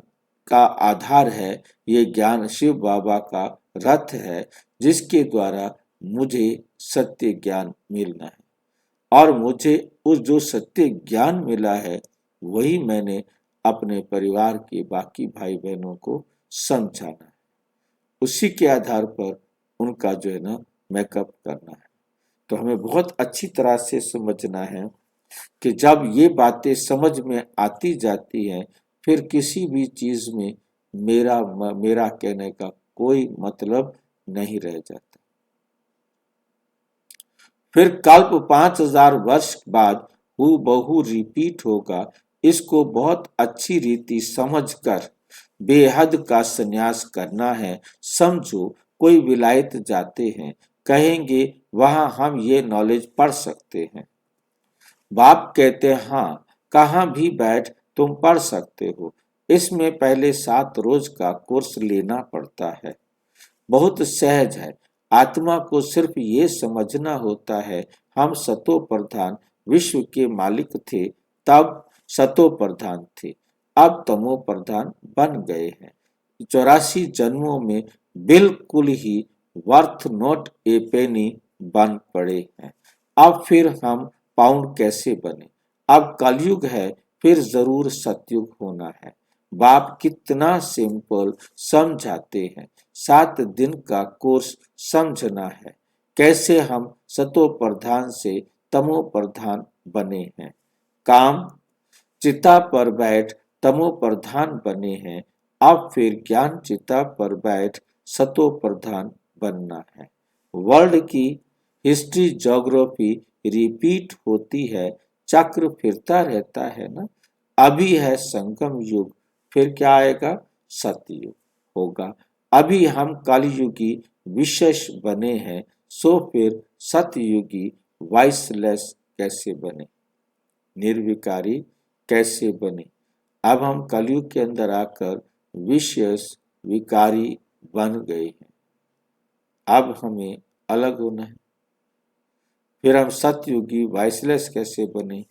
का आधार है, ये ज्ञान शिव बाबा का रथ है जिसके द्वारा मुझे सत्य ज्ञान मिलना है। और मुझे उस जो सत्य ज्ञान मिला है वही मैंने अपने परिवार के बाकी भाई बहनों को समझाना है। उसी के आधार पर उनका जो है ना मेकअप करना है। तो हमें बहुत अच्छी तरह से समझना है कि जब ये बातें समझ में आती जाती हैं फिर किसी भी चीज में मेरा कहने का कोई मतलब नहीं रह जाता। फिर कल्प 5000 वर्ष बाद हूबहू रिपीट होगा। इसको बहुत अच्छी रीति समझकर बेहद का संन्यास करना है। समझो, कोई विलायत जाते हैं, कहेंगे वहां हम ये नॉलेज पढ़ सकते हैं। बाप कहते हैं हाँ, कहाँ भी बैठ तुम पढ़ सकते हो। इसमें पहले 7 रोज का कोर्स लेना पड़ता है। बहुत सहज है। आत्मा को सिर्फ ये समझना होता है हम सतो प्रधान विश्व के मालिक थे, तब सतो प्रधान थे, अब तमो प्रधान बन गए हैं। 84 जन्मों में बिल्कुल ही वर्थ नॉट ए पेनी बन पड़े हैं। अब फिर हम पाउंड कैसे बने? अब कलयुग है, फिर जरूर सतयुग होना है। बाप कितना सिंपल समझाते हैं। 7 दिन का कोर्स समझना है कैसे हम सतो प्रधान से तमो प्रधान बने हैं। काम, चिता पर बैठ तमो प्रधान बने हैं, अब फिर ज्ञान चिता पर बैठ सतो प्रधान बनना है। वर्ल्ड की हिस्ट्री ज्योग्राफी रिपीट होती है, चक्र फिरता रहता है ना। अभी है संगम युग, फिर क्या आएगा? सतयुग होगा। अभी हम कलयुगी विशेष बने हैं, सो फिर सतयुगी वाइसलेस कैसे बने, निर्विकारी कैसे बने? अब हम कलयुग के अंदर आकर विशेष विकारी बन गए हैं। अब हमें अलग होना है। फिर हम सतयुगी वाइसलेस कैसे बने?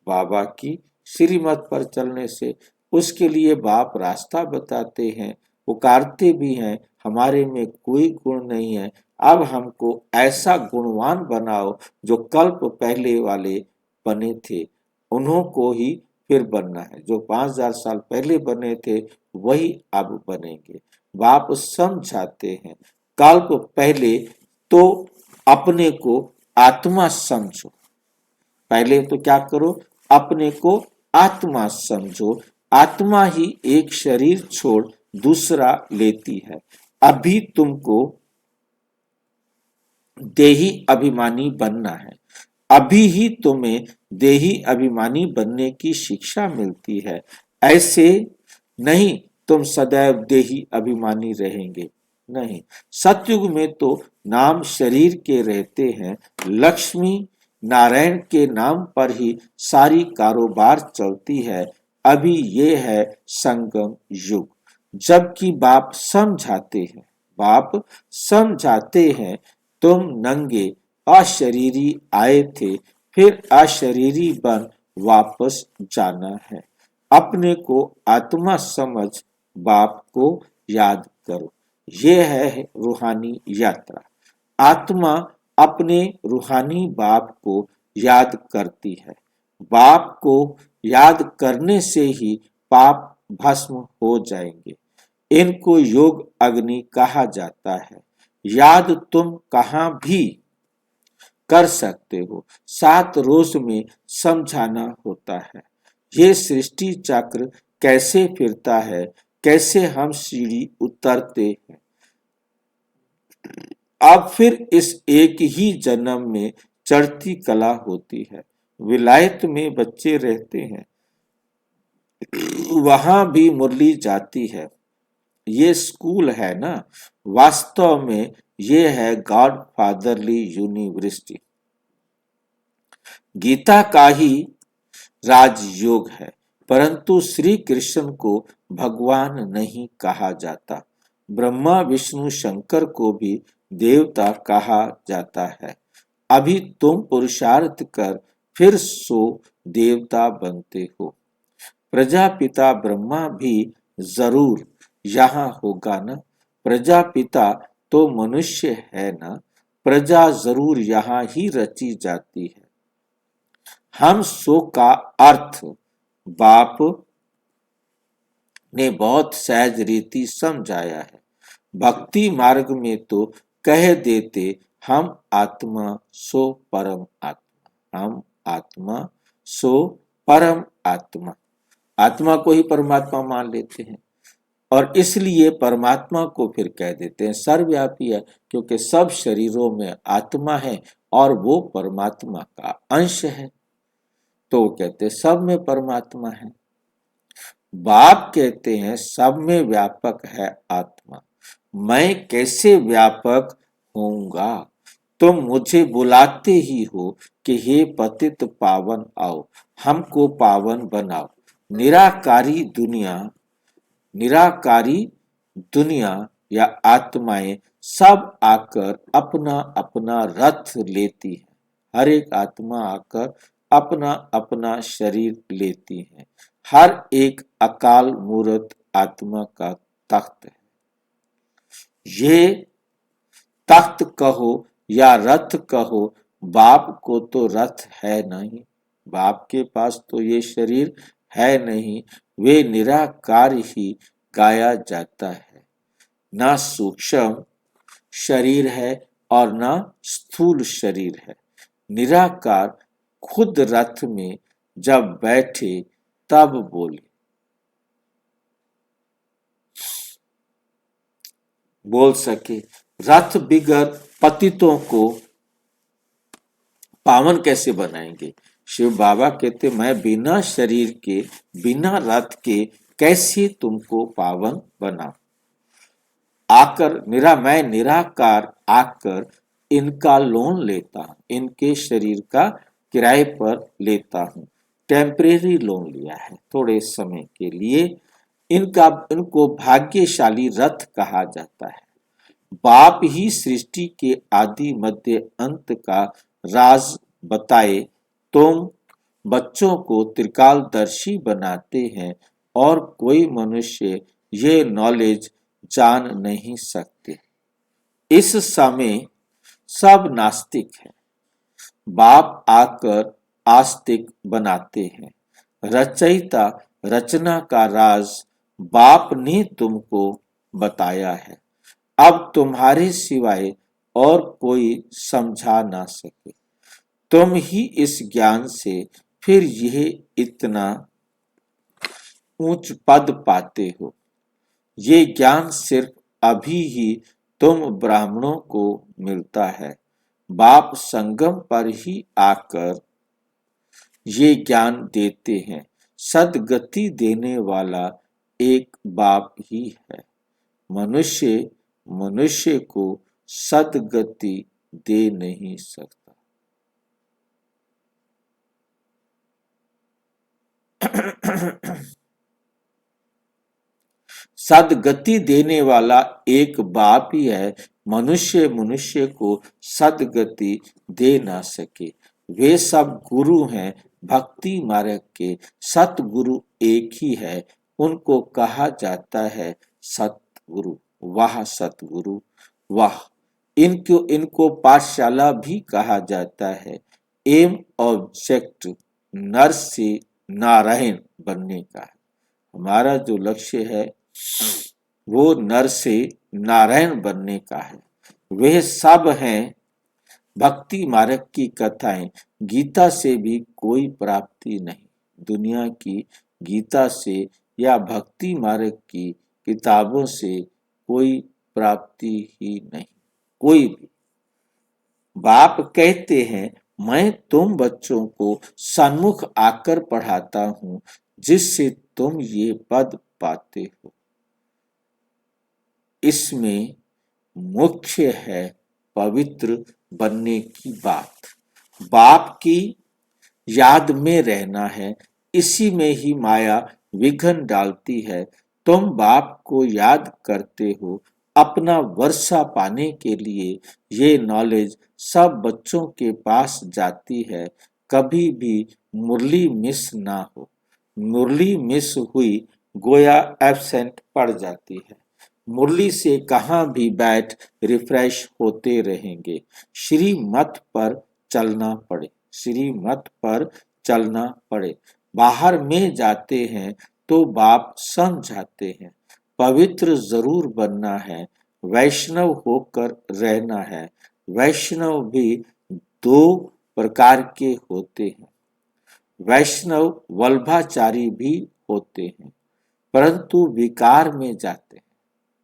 बाबा की श्रीमत पर चलने से। उसके लिए बाप रास्ता बताते हैं, पुकारते भी हैं। हमारे में कोई गुण नहीं है, अब हमको ऐसा गुणवान बनाओ जो कल्प पहले वाले बने थे उन्हों को ही फिर बनना है। जो 5000 साल पहले बने थे वही अब बनेंगे। बाप समझाते हैं कल्प पहले तो अपने को आत्मा समझो। पहले तो क्या करो? अपने को आत्मा समझो। आत्मा ही एक शरीर छोड़ दूसरा लेती है। अभी तुमको देही अभिमानी बनना है। अभी ही तुम्हें देही अभिमानी बनने की शिक्षा मिलती है। ऐसे नहीं तुम सदैव देही अभिमानी रहेंगे। नहीं। सतयुग में तो नाम शरीर के रहते हैं, लक्ष्मी नारायण के नाम पर ही सारी कारोबार चलती है। अभी ये है संगम युग। जबकि बाप समझाते हैं तुम नंगे अशरीरी आए थे, फिर अशरीरी बन वापस जाना है। अपने को आत्मा समझ बाप को याद करो। ये है रूहानी यात्रा। आत्मा अपने रूहानी बाप को याद करती है। बाप को याद करने से ही पाप भस्म हो जाएंगे। इनको योग अग्नि कहा जाता है। याद तुम कहाँ भी कर सकते हो, 7 रोज में समझाना होता है। ये सृष्टि चक्र कैसे फिरता है, कैसे हम सीढ़ी उतरते हैं। अब फिर इस एक ही जन्म में चढ़ती कला होती है। विलायत में बच्चे रहते हैं, वहां भी मुरली जाती है। ये स्कूल है ना, वास्तव में ये है गॉड फादरली यूनिवर्सिटी। गीता का ही राजयोग है, परंतु श्री कृष्ण को भगवान नहीं कहा जाता। ब्रह्मा विष्णु शंकर को भी देवता कहा जाता है। अभी तुम पुरुषार्थ कर फिर सो देवता बनते हो। प्रजापिता ब्रह्मा भी जरूर यहाँ होगा ना। प्रजापिता तो मनुष्य है ना। प्रजा जरूर यहाँ ही रची जाती है। हम सो का अर्थ बाप ने बहुत सहज रीति समझाया है। भक्ति मार्ग में तो कह देते हम आत्मा सो परम आत्मा, हम आत्मा सो परम आत्मा। आत्मा को ही परमात्मा मान लेते हैं और इसलिए परमात्मा को फिर कह देते हैं सर्वव्यापी है, क्योंकि सब शरीरों में आत्मा है और वो परमात्मा का अंश है। तो वो कहते हैं सब में परमात्मा है। बाप कहते हैं सब में व्यापक है आत्मा। मैं कैसे व्यापक होऊंगा? तुम मुझे बुलाते ही हो कि हे पतित पावन आओ, हमको पावन बनाओ। निराकारी दुनिया निराकारी दुनिया या आत्माएं सब आकर अपना अपना रथ लेती है। हर एक आत्मा आकर अपना अपना शरीर लेती है। हर एक अकाल मूर्त आत्मा का तख्त है। ये तख्त कहो या रथ कहो, बाप को तो रथ है नहीं। बाप के पास तो ये शरीर है नहीं। वे निराकार ही गाया जाता है। ना सूक्ष्म शरीर है और ना स्थूल शरीर है। निराकार खुद रथ में जब बैठे तब बोल सके। रथ बिगर पतितों को पावन कैसे बनाएंगे? शिव बाबा कहते मैं बिना शरीर के बिना रथ के कैसे तुमको पावन बनाऊं? मैं निराकार आकर इनका लोन लेता हूं, इनके शरीर का किराए पर लेता हूं। टेम्परेरी लोन लिया है थोड़े समय के लिए। इनको भाग्यशाली रथ कहा जाता है। बाप ही सृष्टि के आदि मध्य अंत का राज बताए तुम बच्चों को त्रिकालदर्शी बनाते हैं और कोई मनुष्य ये नॉलेज जान नहीं सकते। इस समय सब नास्तिक है। बाप आकर आस्तिक बनाते हैं। रचयिता रचना का राज बाप ने तुमको बताया है। अब तुम्हारे सिवाय और कोई समझा ना सके। तुम ही इस ज्ञान से फिर यह इतना ऊंच पद पाते हो। ये ज्ञान सिर्फ अभी ही तुम ब्राह्मणों को मिलता है। बाप संगम पर ही आकर ये ज्ञान देते हैं। सदगति देने वाला एक बाप ही है। मनुष्य मनुष्य को सद्गति दे नहीं सकता। सद्गति देने वाला एक बाप ही है। मनुष्य मनुष्य को सद्गति दे ना सके। वे सब गुरु हैं भक्ति मार्ग के। सतगुरु एक ही है, उनको कहा जाता है सतगुरु। वाह सतगुरु वाह। इनको पाठशाला भी कहा जाता है। एम ऑब्जेक्ट नर से नारायण बनने का है। हमारा जो लक्ष्य है वो नर से नारायण बनने का है। वे सब हैं भक्ति मार्ग की कथाएं। गीता से भी कोई प्राप्ति नहीं। दुनिया की गीता से या भक्ति मार्ग की किताबों से कोई प्राप्ति ही नहीं, कोई भी। बाप कहते हैं मैं तुम बच्चों को सन्मुख आकर पढ़ाता हूं जिससे तुम ये पद पाते हो। इसमें मुख्य है पवित्र बनने की बात। बाप की याद में रहना है। इसी में ही माया विघ्न डालती है। तुम बाप को याद करते हो अपना वर्षा पाने के लिए। ये नॉलेज सब बच्चों के पास जाती है। कभी भी मुरली मिस ना हो। मुरली मिस हुई गोया एब्सेंट पड़ जाती है। मुरली से कहाँ भी बैठ रिफ्रेश होते रहेंगे। श्रीमत पर चलना पड़े, श्रीमत पर चलना पड़े। बाहर में जाते हैं तो बाप समझाते हैं पवित्र जरूर बनना है, वैष्णव होकर रहना है। वैष्णव भी दो प्रकार के होते हैं। वैष्णव वल्भाचारी भी होते हैं परंतु विकार में जाते हैं।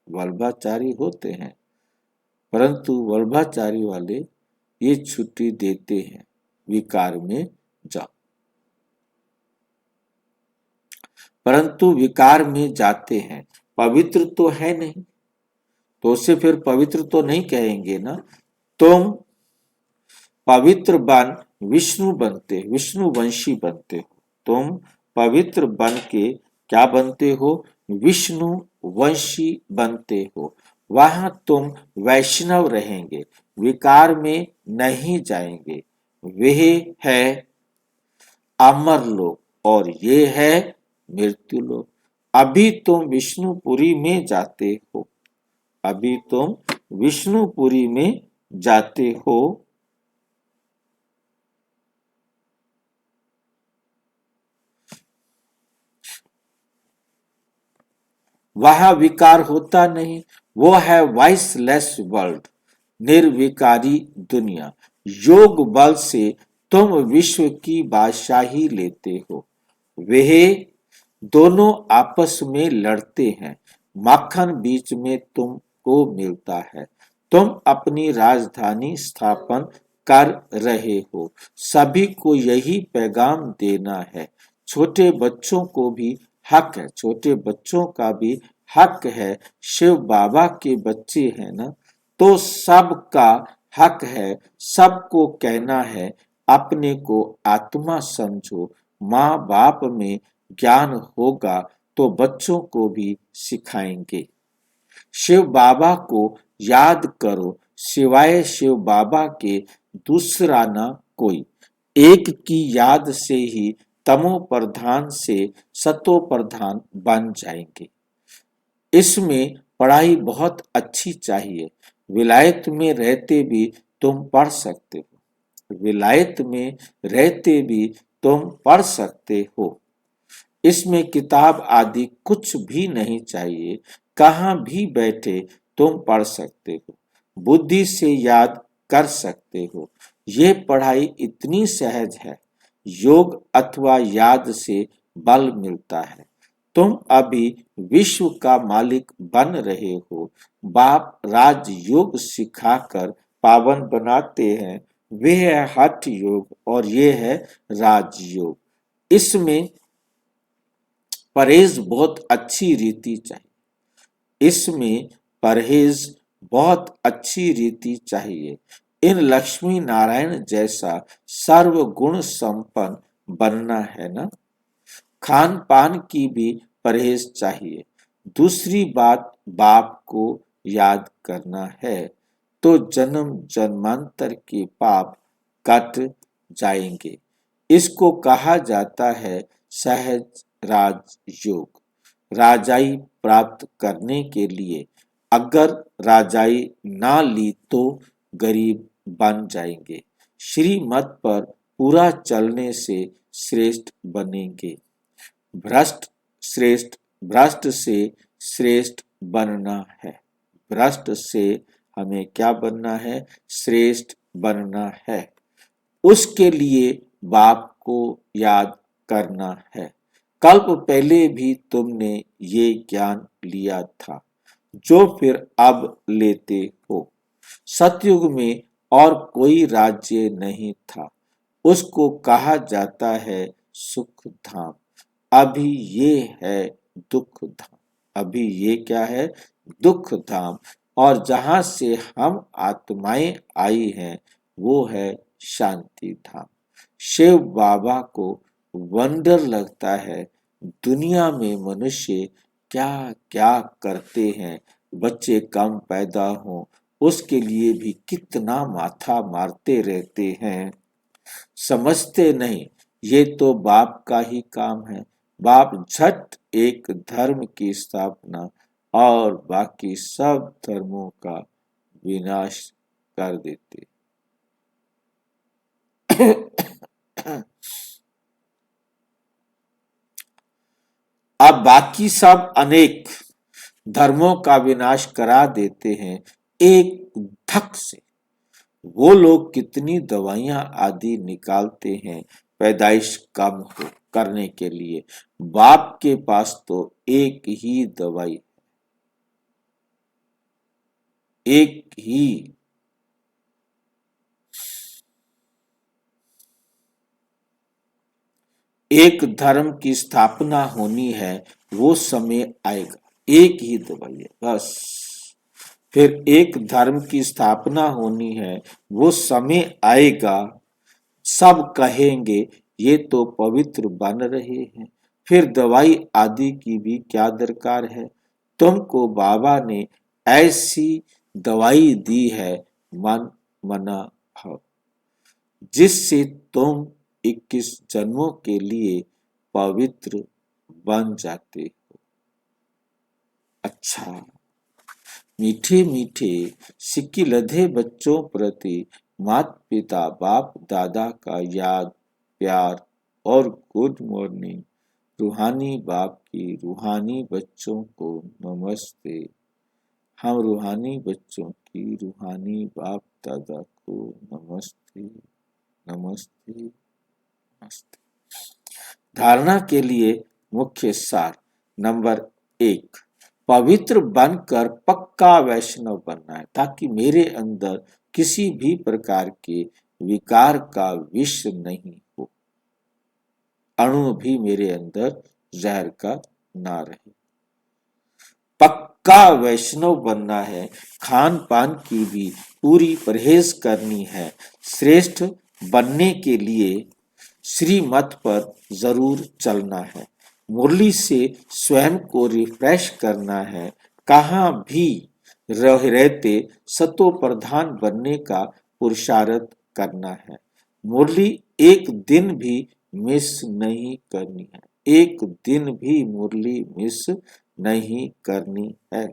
वल्भाचारी होते हैं परंतु वल्भाचारी वाले ये छुट्टी देते हैं विकार में जाओ। परंतु विकार में जाते हैं। पवित्र तो है नहीं तो उसे फिर पवित्र तो नहीं कहेंगे ना। तुम पवित्र बन विष्णु बनते, विष्णुवंशी बनते हो। तुम पवित्र बन के क्या बनते हो? विष्णु वंशी बनते हो। वहां तुम वैष्णव रहेंगे, विकार में नहीं जाएंगे। वे है अमर लोक और ये है मृत्यु लोक। अभी तुम विष्णुपुरी में जाते हो, अभी तुम विष्णुपुरी में जाते हो। वहां विकार होता नहीं, वो है वाइसलेस वर्ल्ड, निर्विकारी दुनिया। योग बल से तुम विश्व की बादशाही लेते हो। वे दोनों आपस में लड़ते हैं, मक्खन बीच में तुमको मिलता है। तुम अपनी राजधानी स्थापन कर रहे हो। सभी को यही पैगाम देना है। छोटे बच्चों को भी हक है, छोटे बच्चों का भी हक है। शिव बाबा के बच्चे हैं ना, तो सबका हक है। सबको कहना है अपने को आत्मा समझो। माँ बाप में ज्ञान होगा तो बच्चों को भी सिखाएंगे। शिव बाबा को याद करो, सिवाय शिव बाबा के दूसरा ना कोई। एक की याद से ही तमो प्रधान से सतो प्रधान बन जाएंगे। इसमें पढ़ाई बहुत अच्छी चाहिए। विलायत में रहते भी तुम पढ़ सकते हो, विलायत में रहते भी तुम पढ़ सकते हो। इसमें किताब आदि कुछ भी नहीं चाहिए, कहाँ भी बैठे तुम पढ़ सकते हो, बुद्धि से याद कर सकते हो। ये पढ़ाई इतनी सहज है, योग अथवा याद से बल मिलता है। तुम अभी विश्व का मालिक बन रहे हो। बाप राजयोग सिखाकर पावन बनाते हैं। वे है हठ योग और ये है राजयोग। इसमें परहेज बहुत अच्छी रीति चाहिए, इसमें परहेज बहुत अच्छी रीति चाहिए। इन लक्ष्मी नारायण जैसा सर्वगुण संपन्न बनना है ना। खान पान की भी परहेज चाहिए। दूसरी बात, बाप को याद करना है तो जन्म जन्मांतर के पाप कट जाएंगे। इसको कहा जाता है सहज राजयोग। राजाई प्राप्त करने के लिए अगर राजाई ना ली तो गरीब बन जाएंगे। श्रीमत पर पूरा चलने से श्रेष्ठ बनेंगे। भ्रष्ट श्रेष्ठ भ्रष्ट से श्रेष्ठ बनना है। भ्रष्ट से हमें क्या बनना है? श्रेष्ठ बनना है। उसके लिए बाप को याद करना है। कल्प पहले भी तुमने ये ज्ञान लिया था जो फिर अब लेते हो। सतयुग में और कोई राज्य नहीं था, उसको कहा जाता है सुख धाम। अभी ये है दुख धाम। अभी ये क्या है? दुख धाम। और जहां से हम आत्माएं आई हैं वो है शांति धाम। शिव बाबा को वंडर लगता है दुनिया में मनुष्य क्या क्या करते हैं। बच्चे कम पैदा हों उसके लिए भी कितना माथा मारते रहते हैं। समझते नहीं, ये तो बाप का ही काम है। बाप झट एक धर्म की स्थापना और बाकी सब धर्मों का विनाश कर देते। अब बाकी सब अनेक धर्मों का विनाश करा देते हैं एक धक से। वो लोग कितनी दवाइयां आदि निकालते हैं पैदाइश कम हो करने के लिए। बाप के पास तो एक ही दवाई, एक ही। एक धर्म की स्थापना होनी है, वो समय आएगा। एक ही दवाई है बस। फिर एक धर्म की स्थापना होनी है, वो समय आएगा। सब कहेंगे ये तो पवित्र बन रहे हैं, फिर दवाई आदि की भी क्या दरकार है। तुमको बाबा ने ऐसी दवाई दी है मन मना भाव, जिससे तुम 21 जन्मों के लिए पवित्र बन जाते हो। अच्छा, मीठे मीठे सिक्की लधे बच्चों प्रति माता पिता बाप दादा का याद प्यार और गुड मॉर्निंग। रूहानी बाप की रूहानी बच्चों को नमस्ते। हम रूहानी बच्चों की रूहानी बाप दादा को नमस्ते नमस्ते नमस्ते। धारणा के लिए मुख्य सार। नंबर 1, पवित्र बनकर पक्का वैष्णव बनना है ताकि मेरे अंदर किसी भी प्रकार के विकार का विष नहीं हो, अणु भी मेरे अंदर जहर का ना रहे। पक्का वैष्णव बनना है। खान पान की भी पूरी परहेज करनी है। श्रेष्ठ बनने के लिए श्रीमत पर जरूर चलना है। मुरली से स्वयं को रिफ्रेश करना है। कहाँ भी रहते सतो प्रधान बनने का पुरुषार्थ करना है। मुरली एक दिन भी मिस नहीं करनी है। एक दिन भी मुरली मिस नहीं करनी है।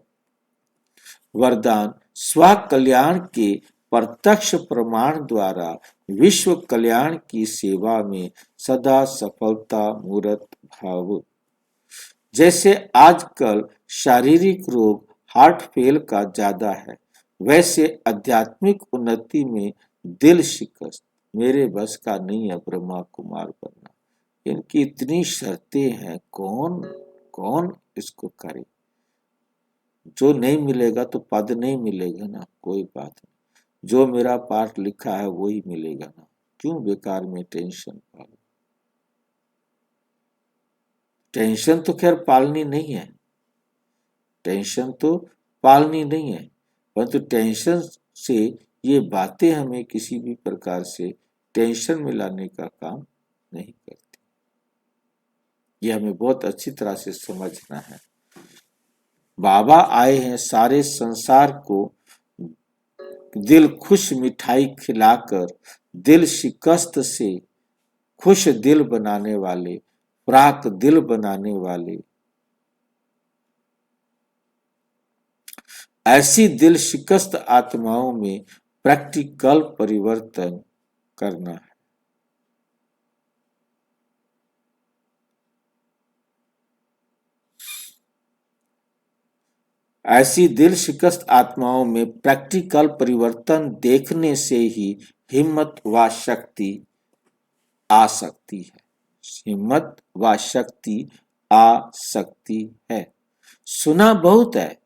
वरदान, स्व कल्याण के प्रत्यक्ष प्रमाण द्वारा विश्व कल्याण की सेवा में सदा सफलता मूर्त भाव। जैसे आजकल शारीरिक रोग हार्ट फेल का ज्यादा है, वैसे आध्यात्मिक उन्नति में दिल शिकस्त मेरे बस का नहीं है ब्रह्मा कुमार बनना। इनकी इतनी शर्तें हैं, कौन कौन इसको करे। जो नहीं मिलेगा तो पद नहीं मिलेगा ना, कोई बात नहीं। जो मेरा पाठ लिखा है वही मिलेगा ना, क्यों बेकार में टेंशन पालो। टेंशन तो खैर पालनी नहीं है, टेंशन तो पालनी नहीं है, परंतु टेंशन से ये बातें हमें किसी भी प्रकार से टेंशन में लाने का काम नहीं करती। ये हमें बहुत अच्छी तरह से समझना है। बाबा आए हैं सारे संसार को दिल खुश मिठाई खिलाकर, दिल शिकस्त से खुश दिल बनाने वाले, प्राक दिल बनाने वाले। ऐसी दिल शिकस्त आत्माओं में प्रैक्टिकल परिवर्तन करना है। ऐसी दिल शिकस्त आत्माओं में प्रैक्टिकल परिवर्तन देखने से ही हिम्मत व शक्ति आ सकती है। हिम्मत व शक्ति आ सकती है। सुना बहुत है,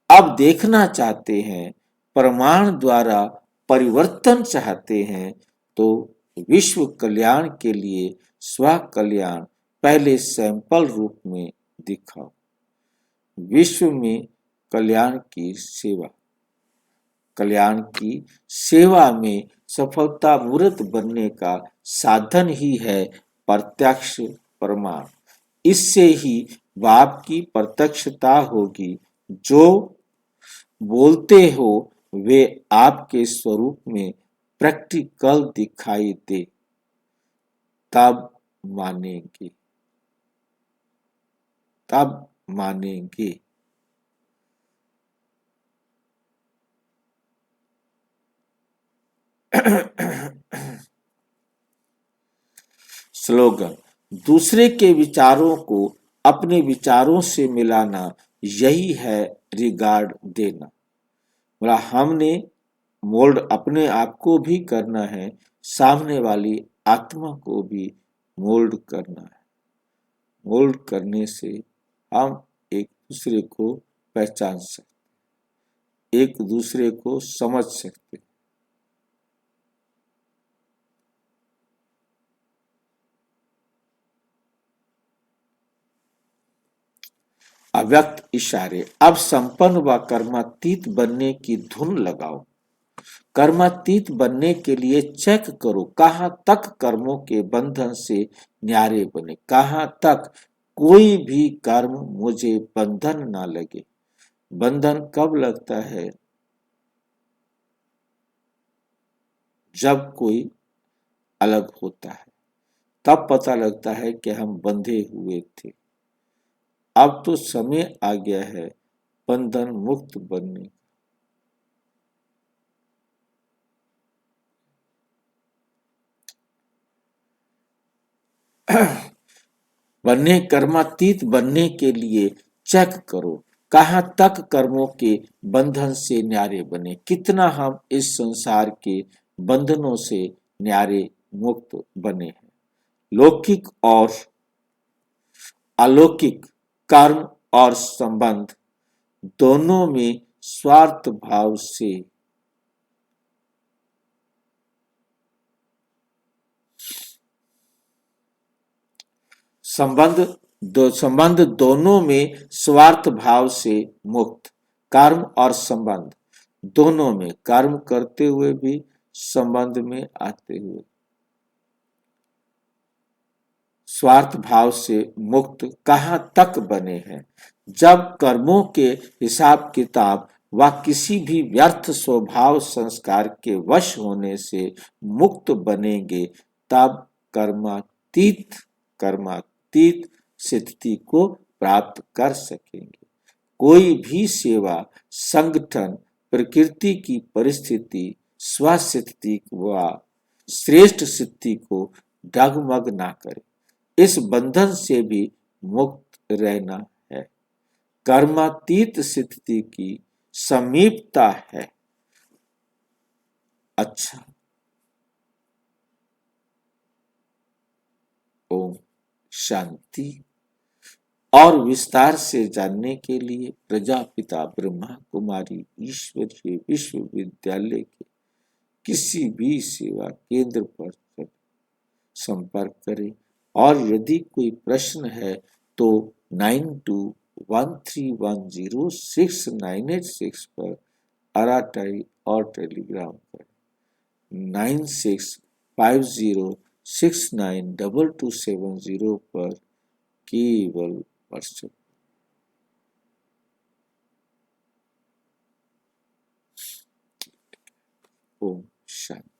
अब देखना चाहते हैं, प्रमाण द्वारा परिवर्तन चाहते हैं, तो विश्व कल्याण के लिए स्व कल्याण पहले सैंपल रूप में दिखाओ। विश्व में कल्याण की सेवा, कल्याण की सेवा में सफलता मूर्त बनने का साधन ही है प्रत्यक्ष प्रमाण। इससे ही बाप की प्रत्यक्षता होगी। जो बोलते हो वे आपके स्वरूप में प्रैक्टिकल दिखाई दे, तब मानेंगे, तब मानेंगे। स्लोगन, दूसरे के विचारों को अपने विचारों से मिलाना, यही है रिगार्ड देना। बोला हमने मोल्ड अपने आप को भी करना है, सामने वाली आत्मा को भी मोल्ड करना है। मोल्ड करने से हम एक दूसरे को पहचान सकते, एक दूसरे को समझ सकते। अव्यक्त इशारे, अब संपन्न व कर्मातीत बनने की धुन लगाओ। कर्मातीत बनने के लिए चेक करो कहां तक कर्मों के बंधन से न्यारे बने, कहां तक कोई भी कर्म मुझे बंधन ना लगे। बंधन कब लगता है? जब कोई अलग होता है, तब पता लगता है कि हम बंधे हुए थे। अब तो समय आ गया है बंधन मुक्त बनने। बनने कर्मातीत बनने के लिए चेक करो कहां तक कर्मों के बंधन से न्यारे बने, कितना हम इस संसार के बंधनों से न्यारे मुक्त बने हैं। लौकिक और अलौकिक कर्म और संबंध दोनों में स्वार्थ भाव से संबंध दोनों में स्वार्थ भाव से मुक्त। कर्म और संबंध दोनों में, कर्म करते हुए भी संबंध में आते हुए स्वार्थ भाव से मुक्त कहां तक बने हैं? जब कर्मों के हिसाब किताब व किसी भी व्यर्थ स्वभाव संस्कार के वश होने से मुक्त बनेंगे, तब कर्मातीत स्थिति को प्राप्त कर सकेंगे। कोई भी सेवा, संगठन, प्रकृति की परिस्थिति, स्वस्थिति व श्रेष्ठ स्थिति को डगमग ना करे। इस बंधन से भी मुक्त रहना है। कर्मातीत स्थिति की समीपता है। अच्छा, ओम शांति। और विस्तार से जानने के लिए प्रजापिता ब्रह्मा कुमारी ईश्वरीय विश्वविद्यालय के किसी भी सेवा केंद्र पर संपर्क करें। और यदि कोई प्रश्न है तो 9213106986 पर अराटाई और टेलीग्राम पर 9650692270 पर केवल व्हाट्सएप। ओम शांति।